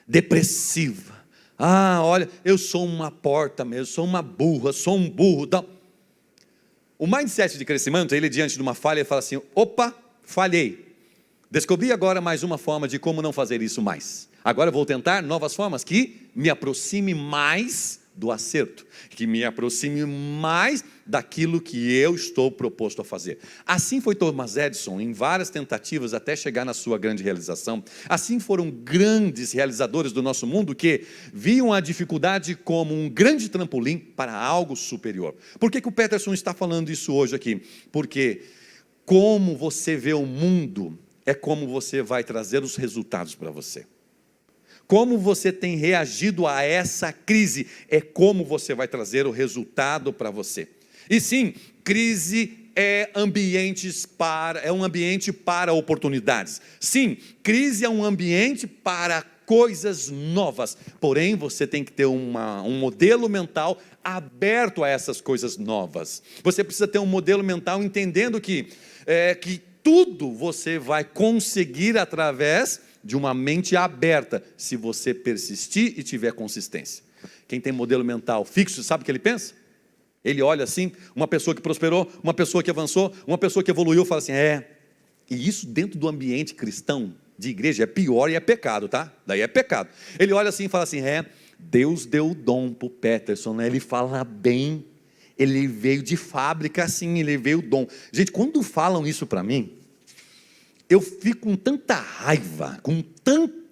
depressiva. Olha, eu sou uma porta mesmo, sou uma burra, sou um burro. Tal. O mindset de crescimento, ele diante de uma falha, ele fala assim, opa, falhei. Descobri agora mais uma forma de como não fazer isso mais. Agora eu vou tentar novas formas que me aproxime mais do acerto, que me aproxime mais daquilo que eu estou proposto a fazer. Assim foi Thomas Edison em várias tentativas até chegar na sua grande realização. Assim foram grandes realizadores do nosso mundo que viam a dificuldade como um grande trampolim para algo superior. Por que o Peterson está falando isso hoje aqui? Porque como você vê o mundo é como você vai trazer os resultados para você. Como você tem reagido a essa crise é como você vai trazer o resultado para você. E sim, crise é um ambiente para oportunidades. Sim, crise é um ambiente para coisas novas. Porém, você tem que ter um modelo mental aberto a essas coisas novas. Você precisa ter um modelo mental entendendo que tudo você vai conseguir através de uma mente aberta, se você persistir e tiver consistência. Quem tem modelo mental fixo, sabe o que ele pensa? Ele olha assim, uma pessoa que prosperou, uma pessoa que avançou, uma pessoa que evoluiu, fala assim, e isso dentro do ambiente cristão, de igreja, é pior e é pecado, tá? Daí é pecado. Ele olha assim e fala assim, Deus deu o dom para o Peterson, né? Ele fala bem, ele veio de fábrica assim, ele veio o dom. Gente, quando falam isso para mim, eu fico com tanta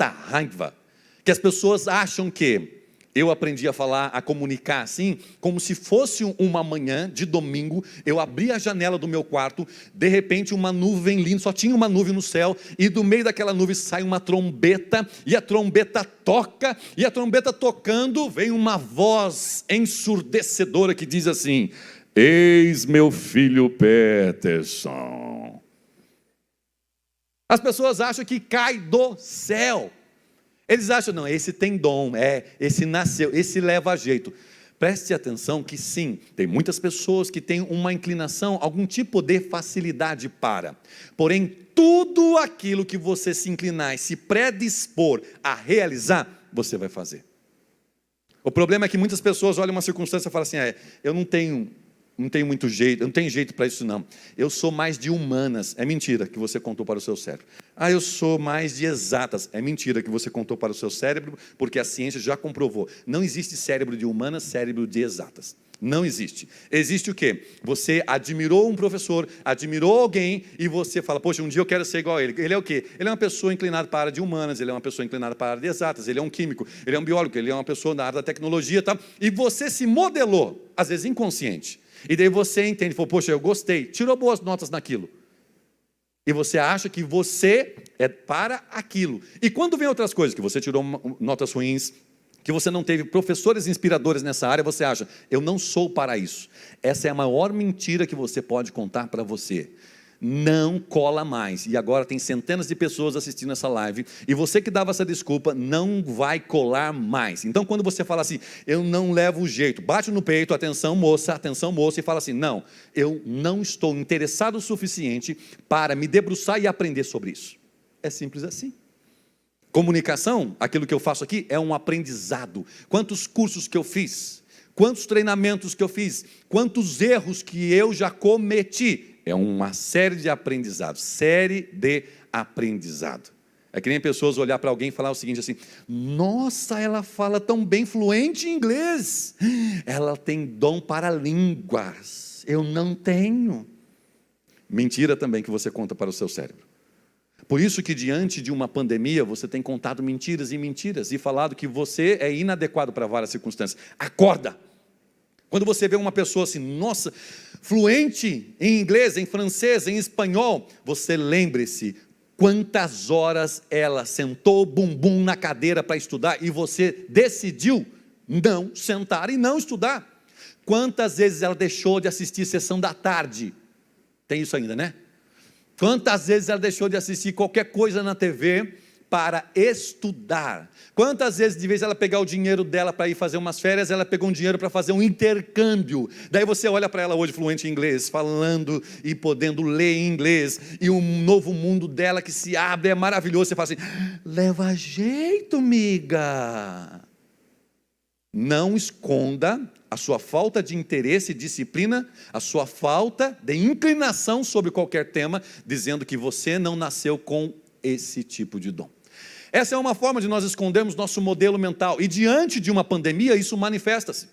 raiva, que as pessoas acham que eu aprendi a falar, a comunicar assim, como se fosse uma manhã de domingo, eu abri a janela do meu quarto, de repente uma nuvem linda, só tinha uma nuvem no céu, e do meio daquela nuvem sai uma trombeta, e a trombeta toca, e a trombeta tocando, vem uma voz ensurdecedora que diz assim, eis meu filho Peterson. As pessoas acham que cai do céu. Eles acham, não, esse tem dom, esse nasceu, esse leva jeito. Preste atenção que sim, tem muitas pessoas que têm uma inclinação, algum tipo de facilidade para. Porém, tudo aquilo que você se inclinar e se predispor a realizar, você vai fazer. O problema é que muitas pessoas olham uma circunstância e falam assim, eu não tenho muito jeito, eu não tenho jeito para isso não. Eu sou mais de humanas, é mentira que você contou para o seu cérebro. Eu sou mais de exatas, é mentira que você contou para o seu cérebro, porque a ciência já comprovou. Não existe cérebro de humanas, cérebro de exatas. Não existe. Existe o quê? Você admirou um professor, admirou alguém e você fala, poxa, um dia eu quero ser igual a ele. Ele é o quê? Ele é uma pessoa inclinada para a área de humanas, ele é uma pessoa inclinada para a área de exatas, ele é um químico, ele é um biólogo, ele é uma pessoa da área da tecnologia, tá? E você se modelou, às vezes inconsciente. E daí você entende, falou, poxa, eu gostei, tirou boas notas naquilo. E você acha que você é para aquilo. E quando vem outras coisas, que você tirou notas ruins, que você não teve professores inspiradores nessa área, você acha, eu não sou para isso. Essa é a maior mentira que você pode contar para você. Não cola mais. E agora tem centenas de pessoas assistindo essa live, e você que dava essa desculpa, não vai colar mais. Então quando você fala assim, eu não levo jeito, bate no peito, atenção moça, e fala assim, não, eu não estou interessado o suficiente para me debruçar e aprender sobre isso. É simples assim. Comunicação, aquilo que eu faço aqui, é um aprendizado. Quantos cursos que eu fiz, quantos treinamentos que eu fiz, quantos erros que eu já cometi, é uma série de aprendizados, É que nem pessoas olhar para alguém e falar o seguinte assim, nossa, ela fala tão bem fluente em inglês, ela tem dom para línguas, eu não tenho. Mentira também que você conta para o seu cérebro. Por isso que diante de uma pandemia, você tem contado mentiras e falado que você é inadequado para várias circunstâncias. Acorda! Quando você vê uma pessoa assim, nossa, fluente em inglês, em francês, em espanhol, você lembre-se quantas horas ela sentou o bumbum na cadeira para estudar e você decidiu não sentar e não estudar. Quantas vezes ela deixou de assistir sessão da tarde? Tem isso ainda, né? Quantas vezes ela deixou de assistir qualquer coisa na TV para estudar? Quantas vezes, de vez ela pegar o dinheiro dela para ir fazer umas férias, ela pegou um dinheiro para fazer um intercâmbio? Daí você olha para ela hoje fluente em inglês, falando e podendo ler em inglês, e um novo mundo dela que se abre, é maravilhoso. Você fala assim: leva jeito, miga. Não esconda a sua falta de interesse e disciplina, a sua falta de inclinação sobre qualquer tema, dizendo que você não nasceu com esse tipo de dom. Essa é uma forma de nós escondermos nosso modelo mental, e diante de uma pandemia isso manifesta-se.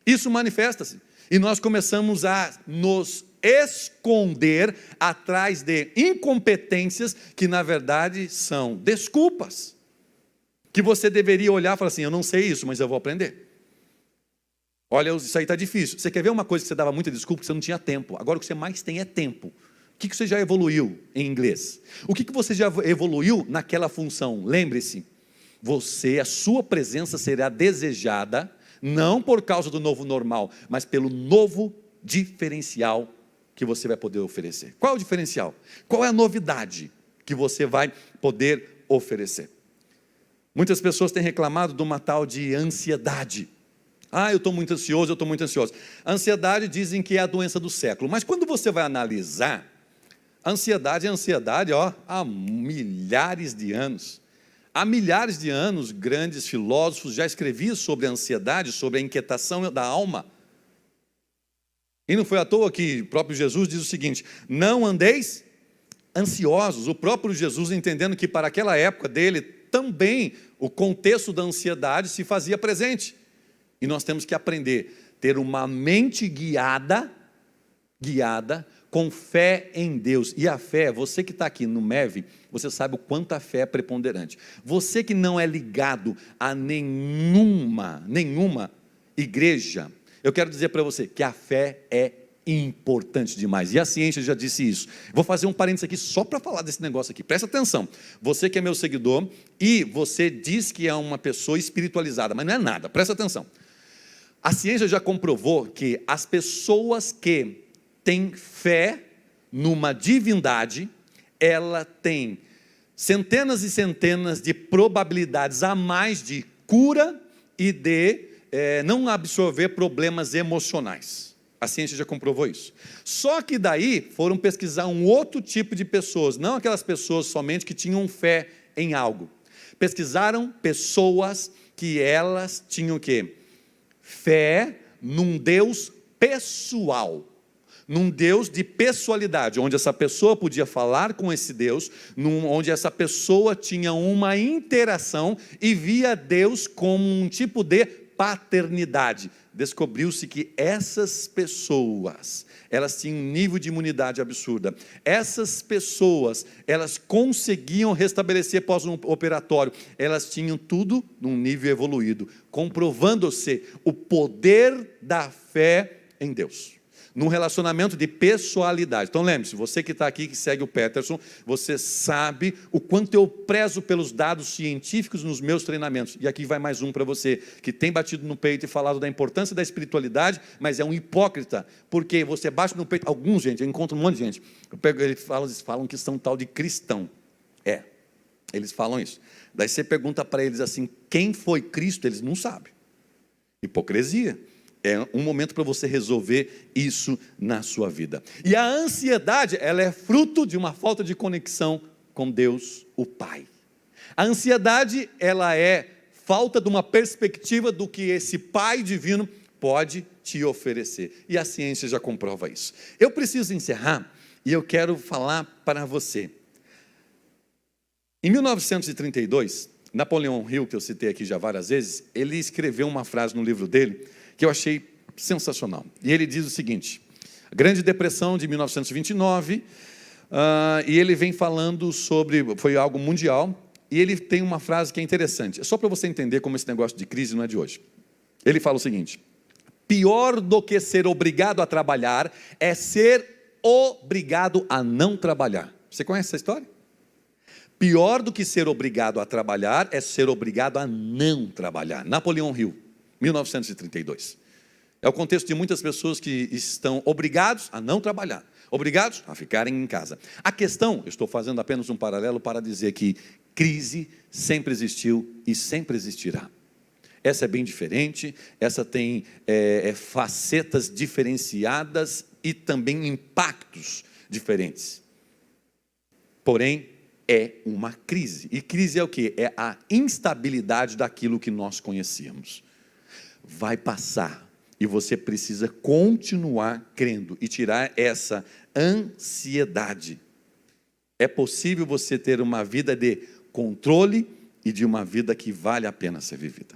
Isso manifesta-se, e nós começamos a nos esconder atrás de incompetências que na verdade são desculpas, que você deveria olhar e falar assim: eu não sei isso, mas eu vou aprender. Olha, isso aí está difícil. Você quer ver uma coisa que você dava muita desculpa, que você não tinha tempo? Agora o que você mais tem é tempo. O que você já evoluiu em inglês? O que você já evoluiu naquela função? Lembre-se, a sua presença será desejada, não por causa do novo normal, mas pelo novo diferencial que você vai poder oferecer. Qual é o diferencial? Qual é a novidade que você vai poder oferecer? Muitas pessoas têm reclamado de uma tal de ansiedade. Eu estou muito ansioso, eu estou muito ansioso. A ansiedade dizem que é a doença do século, mas quando você vai analisar, a ansiedade é ansiedade, há milhares de anos. Há milhares de anos, grandes filósofos já escreviam sobre a ansiedade, sobre a inquietação da alma. E não foi à toa que o próprio Jesus diz o seguinte: não andeis ansiosos. O próprio Jesus, entendendo que para aquela época dele, também o contexto da ansiedade se fazia presente. E nós temos que aprender a ter uma mente guiada com fé em Deus. E a fé, você que está aqui no MEV, você sabe o quanto a fé é preponderante. Você que não é ligado a nenhuma igreja, eu quero dizer para você que a fé é importante demais, e a ciência já disse isso. Vou fazer um parênteses aqui só para falar desse negócio aqui, presta atenção. Você que é meu seguidor, e você diz que é uma pessoa espiritualizada, mas não é nada, presta atenção. A ciência já comprovou que as pessoas que têm fé numa divindade, ela tem centenas e centenas de probabilidades a mais de cura e de não absorver problemas emocionais. A ciência já comprovou isso. Só que daí foram pesquisar um outro tipo de pessoas, não aquelas pessoas somente que tinham fé em algo. Pesquisaram pessoas que elas tinham o quê? Fé num Deus pessoal, num Deus de pessoalidade, onde essa pessoa podia falar com esse Deus, onde essa pessoa tinha uma interação e via Deus como um tipo de paternidade. Descobriu-se que essas pessoas, elas tinham um nível de imunidade absurda. Essas pessoas, elas conseguiam restabelecer pós-operatório. Elas tinham tudo num nível evoluído, comprovando-se o poder da fé em Deus, num relacionamento de pessoalidade. Então lembre-se, você que está aqui, que segue o Peterson, você sabe o quanto eu prezo pelos dados científicos nos meus treinamentos. E aqui vai mais um para você, que tem batido no peito e falado da importância da espiritualidade, mas é um hipócrita, porque você bate no peito, alguns, gente, eu encontro um monte de gente, eles falam que são tal de cristão. Eles falam isso. Daí você pergunta para eles assim, quem foi Cristo? Eles não sabem. Hipocrisia. É um momento para você resolver isso na sua vida. E a ansiedade, ela é fruto de uma falta de conexão com Deus, o Pai. A ansiedade, ela é falta de uma perspectiva do que esse Pai divino pode te oferecer. E a ciência já comprova isso. Eu preciso encerrar e eu quero falar para você. Em 1932, Napoleão Hill, que eu citei aqui já várias vezes, ele escreveu uma frase no livro dele, que eu achei sensacional. E ele diz o seguinte: a Grande Depressão de 1929, e ele vem falando sobre, foi algo mundial, e ele tem uma frase que é interessante, é só para você entender como esse negócio de crise não é de hoje. Ele fala o seguinte: pior do que ser obrigado a trabalhar é ser obrigado a não trabalhar. Você conhece essa história? Pior do que ser obrigado a trabalhar é ser obrigado a não trabalhar. Napoleão Hill, 1932. É o contexto de muitas pessoas que estão obrigados a não trabalhar. obrigados a ficarem em casa. A questão, eu estou fazendo apenas um paralelo para dizer que crise sempre existiu e sempre existirá. Essa é bem diferente, essa tem facetas diferenciadas e também impactos diferentes. Porém, é uma crise. E crise é o quê? É a instabilidade daquilo que nós conhecíamos. Vai passar e você precisa continuar crendo e tirar essa ansiedade. É possível você ter uma vida de controle e de uma vida que vale a pena ser vivida.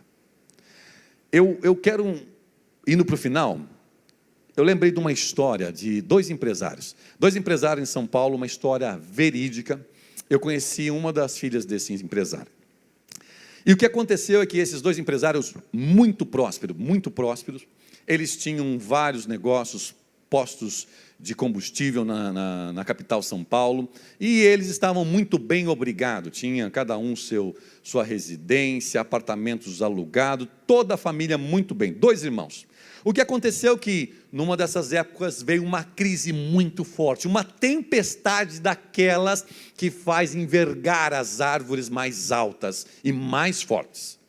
Eu quero, indo para o final, eu lembrei de uma história de dois empresários em São Paulo, uma história verídica. Eu conheci uma das filhas desse empresário. E o que aconteceu é que esses dois empresários muito prósperos, eles tinham vários negócios, postos de combustível na capital São Paulo, e eles estavam muito bem obrigados, tinha cada um sua residência, apartamentos alugados, toda a família muito bem, dois irmãos. O que aconteceu é que, numa dessas épocas, veio uma crise muito forte, uma tempestade daquelas que faz envergar as árvores mais altas e mais fortes.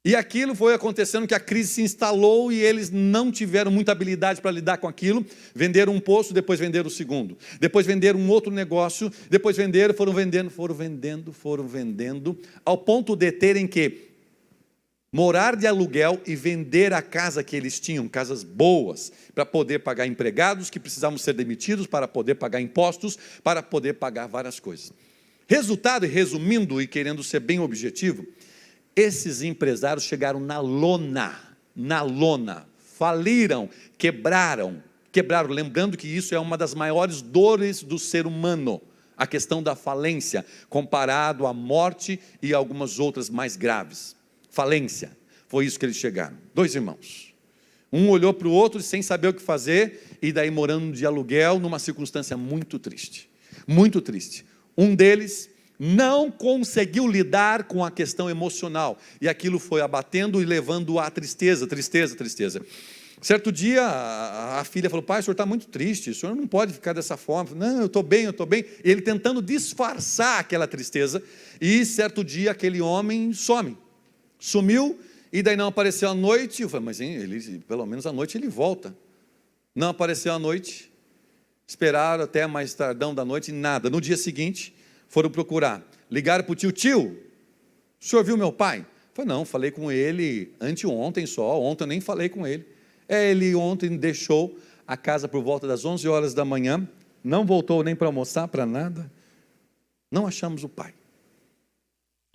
E aquilo foi acontecendo que a crise se instalou e eles não tiveram muita habilidade para lidar com aquilo. Venderam um posto, depois venderam o segundo. Depois venderam um outro negócio, depois foram vendendo, ao ponto de terem que morar de aluguel e vender a casa que eles tinham, casas boas, para poder pagar empregados que precisavam ser demitidos, para poder pagar impostos, para poder pagar várias coisas. Resultado, e resumindo e querendo ser bem objetivo, esses empresários chegaram na lona, faliram, quebraram, lembrando que isso é uma das maiores dores do ser humano, a questão da falência, comparado à morte e algumas outras mais graves. Falência, foi isso que eles chegaram, dois irmãos. Um olhou para o outro sem saber o que fazer, e daí morando de aluguel, numa circunstância muito triste. Um deles não conseguiu lidar com a questão emocional, e aquilo foi abatendo e levando à tristeza. Certo dia, a filha falou: pai, o senhor está muito triste, o senhor não pode ficar dessa forma. Não, eu estou bem. Ele tentando disfarçar aquela tristeza, e certo dia aquele homem sumiu, e daí não apareceu à noite. Eu falei: mas ele, pelo menos à noite ele volta. Não apareceu à noite, esperaram até mais tardão da noite, nada. No dia seguinte, foram procurar, ligaram para o tio, o senhor viu meu pai? Eu falei: não, falei com ele anteontem só, ontem eu nem falei com ele. Ele ontem deixou a casa por volta das 11 horas da manhã, não voltou nem para almoçar, para nada, não achamos o pai.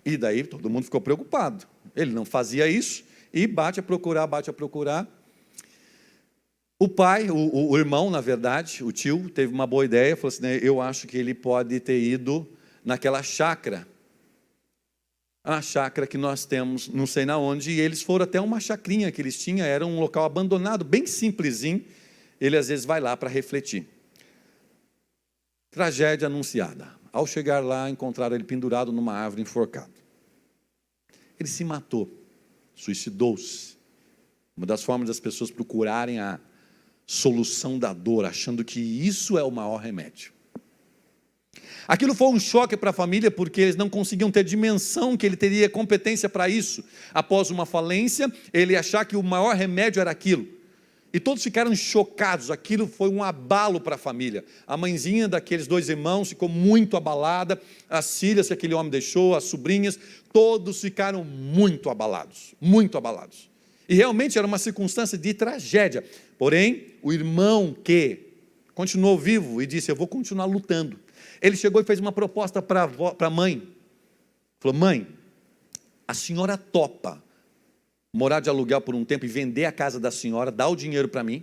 E daí todo mundo ficou preocupado. Ele não fazia isso, e bate a procurar. O pai, o irmão, na verdade, o tio, teve uma boa ideia, falou assim: eu acho que ele pode ter ido naquela chácara, a chácara que nós temos, não sei na onde, e eles foram até uma chacrinha que eles tinham, era um local abandonado, bem simplesinho. Ele às vezes vai lá para refletir. Tragédia anunciada. Ao chegar lá, encontraram ele pendurado numa árvore, enforcado. Ele se matou, suicidou-se. Uma das formas das pessoas procurarem a solução da dor, achando que isso é o maior remédio. Aquilo foi um choque para a família, porque eles não conseguiam ter dimensão que ele teria competência para isso. Após uma falência, ele achar que o maior remédio era aquilo. E todos ficaram chocados, aquilo foi um abalo para a família. A mãezinha daqueles dois irmãos ficou muito abalada, as filhas que aquele homem deixou, as sobrinhas, todos ficaram muito abalados. E realmente era uma circunstância de tragédia. Porém, o irmão que continuou vivo e disse: eu vou continuar lutando. Ele chegou e fez uma proposta para a mãe. Falou: mãe, a senhora topa morar de aluguel por um tempo e vender a casa da senhora, dá o dinheiro para mim?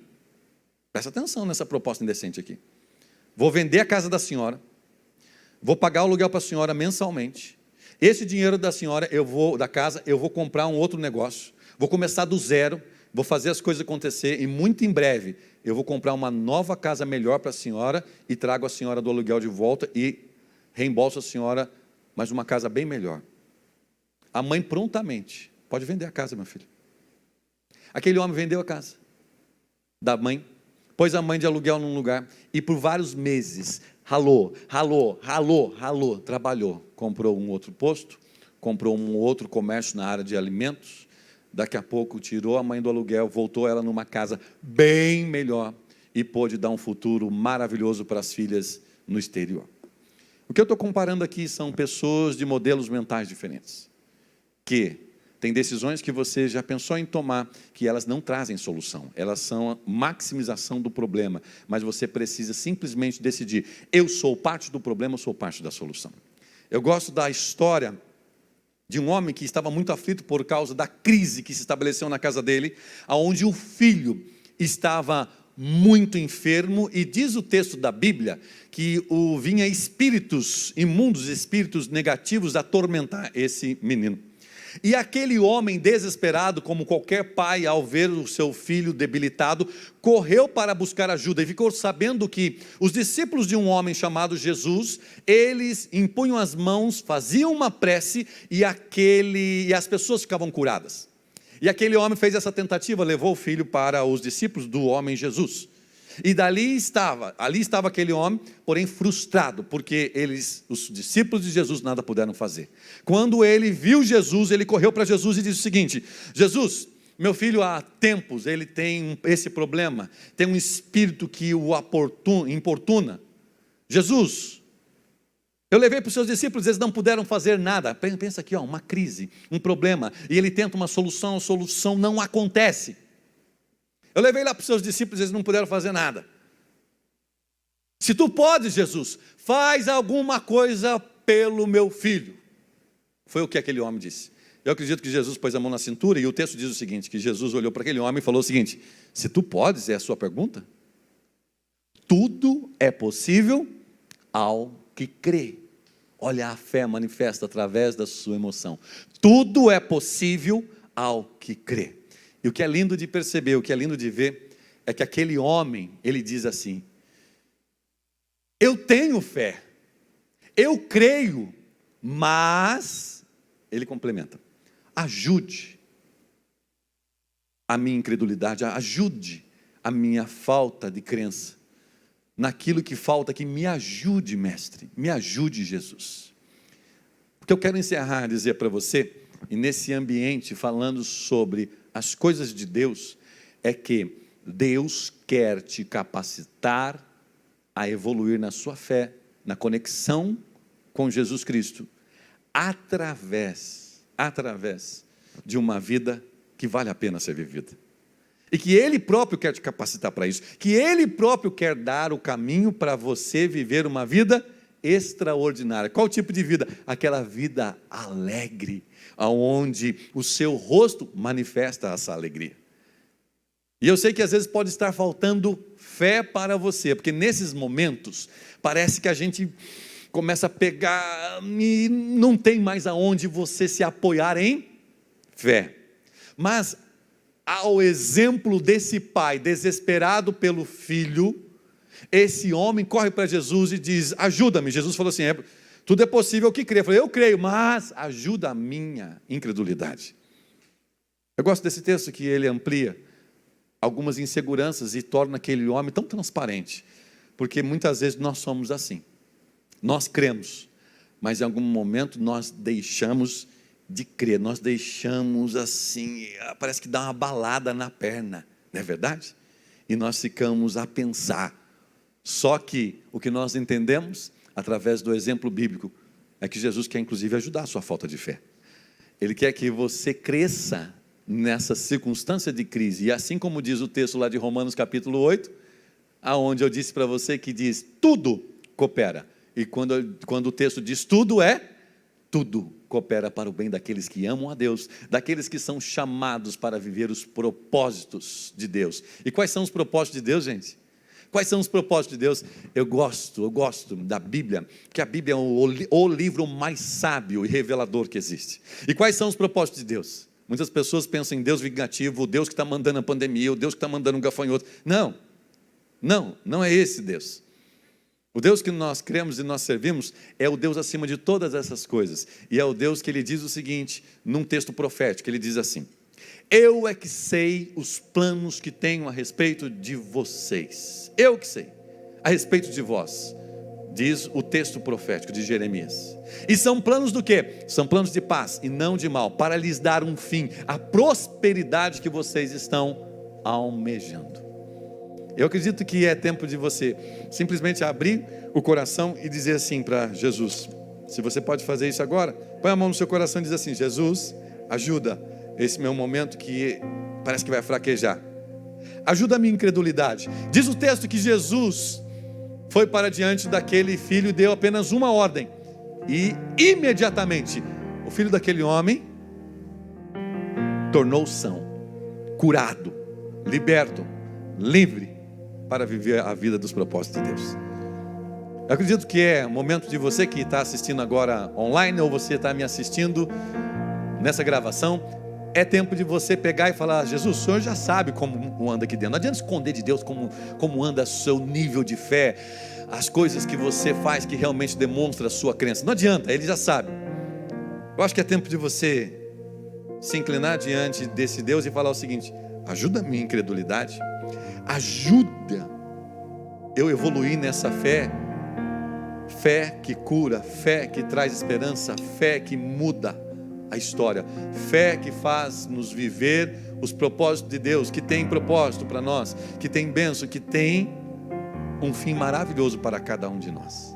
Presta atenção nessa proposta indecente aqui. Vou vender a casa da senhora, vou pagar o aluguel para a senhora mensalmente. Esse dinheiro da senhora, da casa, eu vou comprar um outro negócio, vou começar do zero, vou fazer as coisas acontecer, e muito em breve eu vou comprar uma nova casa melhor para a senhora e trago a senhora do aluguel de volta e reembolso a senhora mais uma casa bem melhor. A mãe prontamente: pode vender a casa, meu filho. Aquele homem vendeu a casa da mãe, pôs a mãe de aluguel num lugar e por vários meses ralou, trabalhou, comprou um outro posto, comprou um outro comércio na área de alimentos, daqui a pouco tirou a mãe do aluguel, voltou ela numa casa bem melhor e pôde dar um futuro maravilhoso para as filhas no exterior. O que eu estou comparando aqui são pessoas de modelos mentais diferentes, que têm decisões que você já pensou em tomar, que elas não trazem solução, elas são a maximização do problema, mas você precisa simplesmente decidir, eu sou parte do problema, eu sou parte da solução. Eu gosto da história de um homem que estava muito aflito por causa da crise que se estabeleceu na casa dele, onde o filho estava muito enfermo, e diz o texto da Bíblia que vinha espíritos imundos, espíritos negativos atormentar esse menino. E aquele homem desesperado, como qualquer pai ao ver o seu filho debilitado, correu para buscar ajuda e ficou sabendo que os discípulos de um homem chamado Jesus, eles impunham as mãos, faziam uma prece e as pessoas ficavam curadas. E aquele homem fez essa tentativa, levou o filho para os discípulos do homem Jesus. E ali estava aquele homem, porém frustrado, porque os discípulos de Jesus nada puderam fazer. Quando ele viu Jesus, ele correu para Jesus e disse o seguinte: Jesus, meu filho há tempos, ele tem esse problema, tem um espírito que o importuna. Jesus, eu levei para os seus discípulos, eles não puderam fazer nada. Pensa aqui, uma crise, um problema, e ele tenta uma solução, a solução não acontece. Eu levei lá para os seus discípulos, eles não puderam fazer nada. Se tu podes, Jesus, faz alguma coisa pelo meu filho. Foi o que aquele homem disse. Eu acredito que Jesus pôs a mão na cintura, e o texto diz o seguinte, que Jesus olhou para aquele homem e falou o seguinte: se tu podes, é a sua pergunta? Tudo é possível ao que crê. Olha, a fé manifesta através da sua emoção. Tudo é possível ao que crê. E o que é lindo de perceber, o que é lindo de ver, é que aquele homem, ele diz assim: eu tenho fé, eu creio, mas, ele complementa, ajude a minha incredulidade, ajude a minha falta de crença, naquilo que falta, que me ajude, mestre, me ajude, Jesus. O que eu quero encerrar, dizer para você, e nesse ambiente, falando sobre as coisas de Deus, é que Deus quer te capacitar a evoluir na sua fé, na conexão com Jesus Cristo, através de uma vida que vale a pena ser vivida. E que Ele próprio quer te capacitar para isso, que Ele próprio quer dar o caminho para você viver uma vida extraordinária. Qual tipo de vida? Aquela vida alegre, onde o seu rosto manifesta essa alegria. E eu sei que às vezes pode estar faltando fé para você, porque nesses momentos parece que a gente começa a pegar e não tem mais aonde você se apoiar em fé. Mas ao exemplo desse pai desesperado pelo filho, esse homem corre para Jesus e diz: ajuda-me. Jesus falou assim: tudo é possível ao que crê. Eu falei: eu creio, mas ajuda a minha incredulidade. Eu gosto desse texto que ele amplia algumas inseguranças e torna aquele homem tão transparente, porque muitas vezes nós somos assim, nós cremos, mas em algum momento nós deixamos de crer, nós deixamos assim, parece que dá uma balada na perna, não é verdade? E nós ficamos a pensar. Só que o que nós entendemos, através do exemplo bíblico, é que Jesus quer inclusive ajudar a sua falta de fé. Ele quer que você cresça nessa circunstância de crise. E assim como diz o texto lá de Romanos capítulo 8, aonde eu disse para você que diz, tudo coopera. E quando o texto diz tudo coopera para o bem daqueles que amam a Deus, daqueles que são chamados para viver os propósitos de Deus. E quais são os propósitos de Deus, gente? Quais são os propósitos de Deus? Eu gosto da Bíblia, que a Bíblia é o livro mais sábio e revelador que existe. E quais são os propósitos de Deus? Muitas pessoas pensam em Deus vingativo, o Deus que está mandando a pandemia, o Deus que está mandando um gafanhoto. Não é esse Deus. O Deus que nós cremos e nós servimos é o Deus acima de todas essas coisas. E é o Deus que ele diz o seguinte, num texto profético, ele diz assim: Eu é que sei os planos que tenho a respeito de vocês. Eu que sei, a respeito de vós, diz o texto profético de Jeremias. E são planos do quê? São planos de paz e não de mal, para lhes dar um fim, a prosperidade que vocês estão almejando. Eu acredito que é tempo de você simplesmente abrir o coração e dizer assim para Jesus. Se você pode fazer isso agora, põe a mão no seu coração e diz assim: Jesus, ajuda esse meu momento que parece que vai fraquejar. Ajuda a minha incredulidade. Diz o texto que Jesus foi para diante daquele filho e deu apenas uma ordem. E imediatamente o filho daquele homem tornou-se são, curado, liberto, livre para viver a vida dos propósitos de Deus. Eu acredito que é momento de você que está assistindo agora online, ou você está me assistindo nessa gravação, é tempo de você pegar e falar: Jesus, o Senhor já sabe como anda aqui dentro. Não adianta esconder de Deus como anda o seu nível de fé, as coisas que você faz que realmente demonstra a sua crença. Não adianta, Ele já sabe. Eu acho que é tempo de você se inclinar diante desse Deus e falar o seguinte: ajuda a minha incredulidade, ajuda eu evoluir nessa fé. Fé que cura, fé que traz esperança, fé que muda a história, fé que faz nos viver os propósitos de Deus, que tem propósito para nós, que tem bênção, que tem um fim maravilhoso para cada um de nós.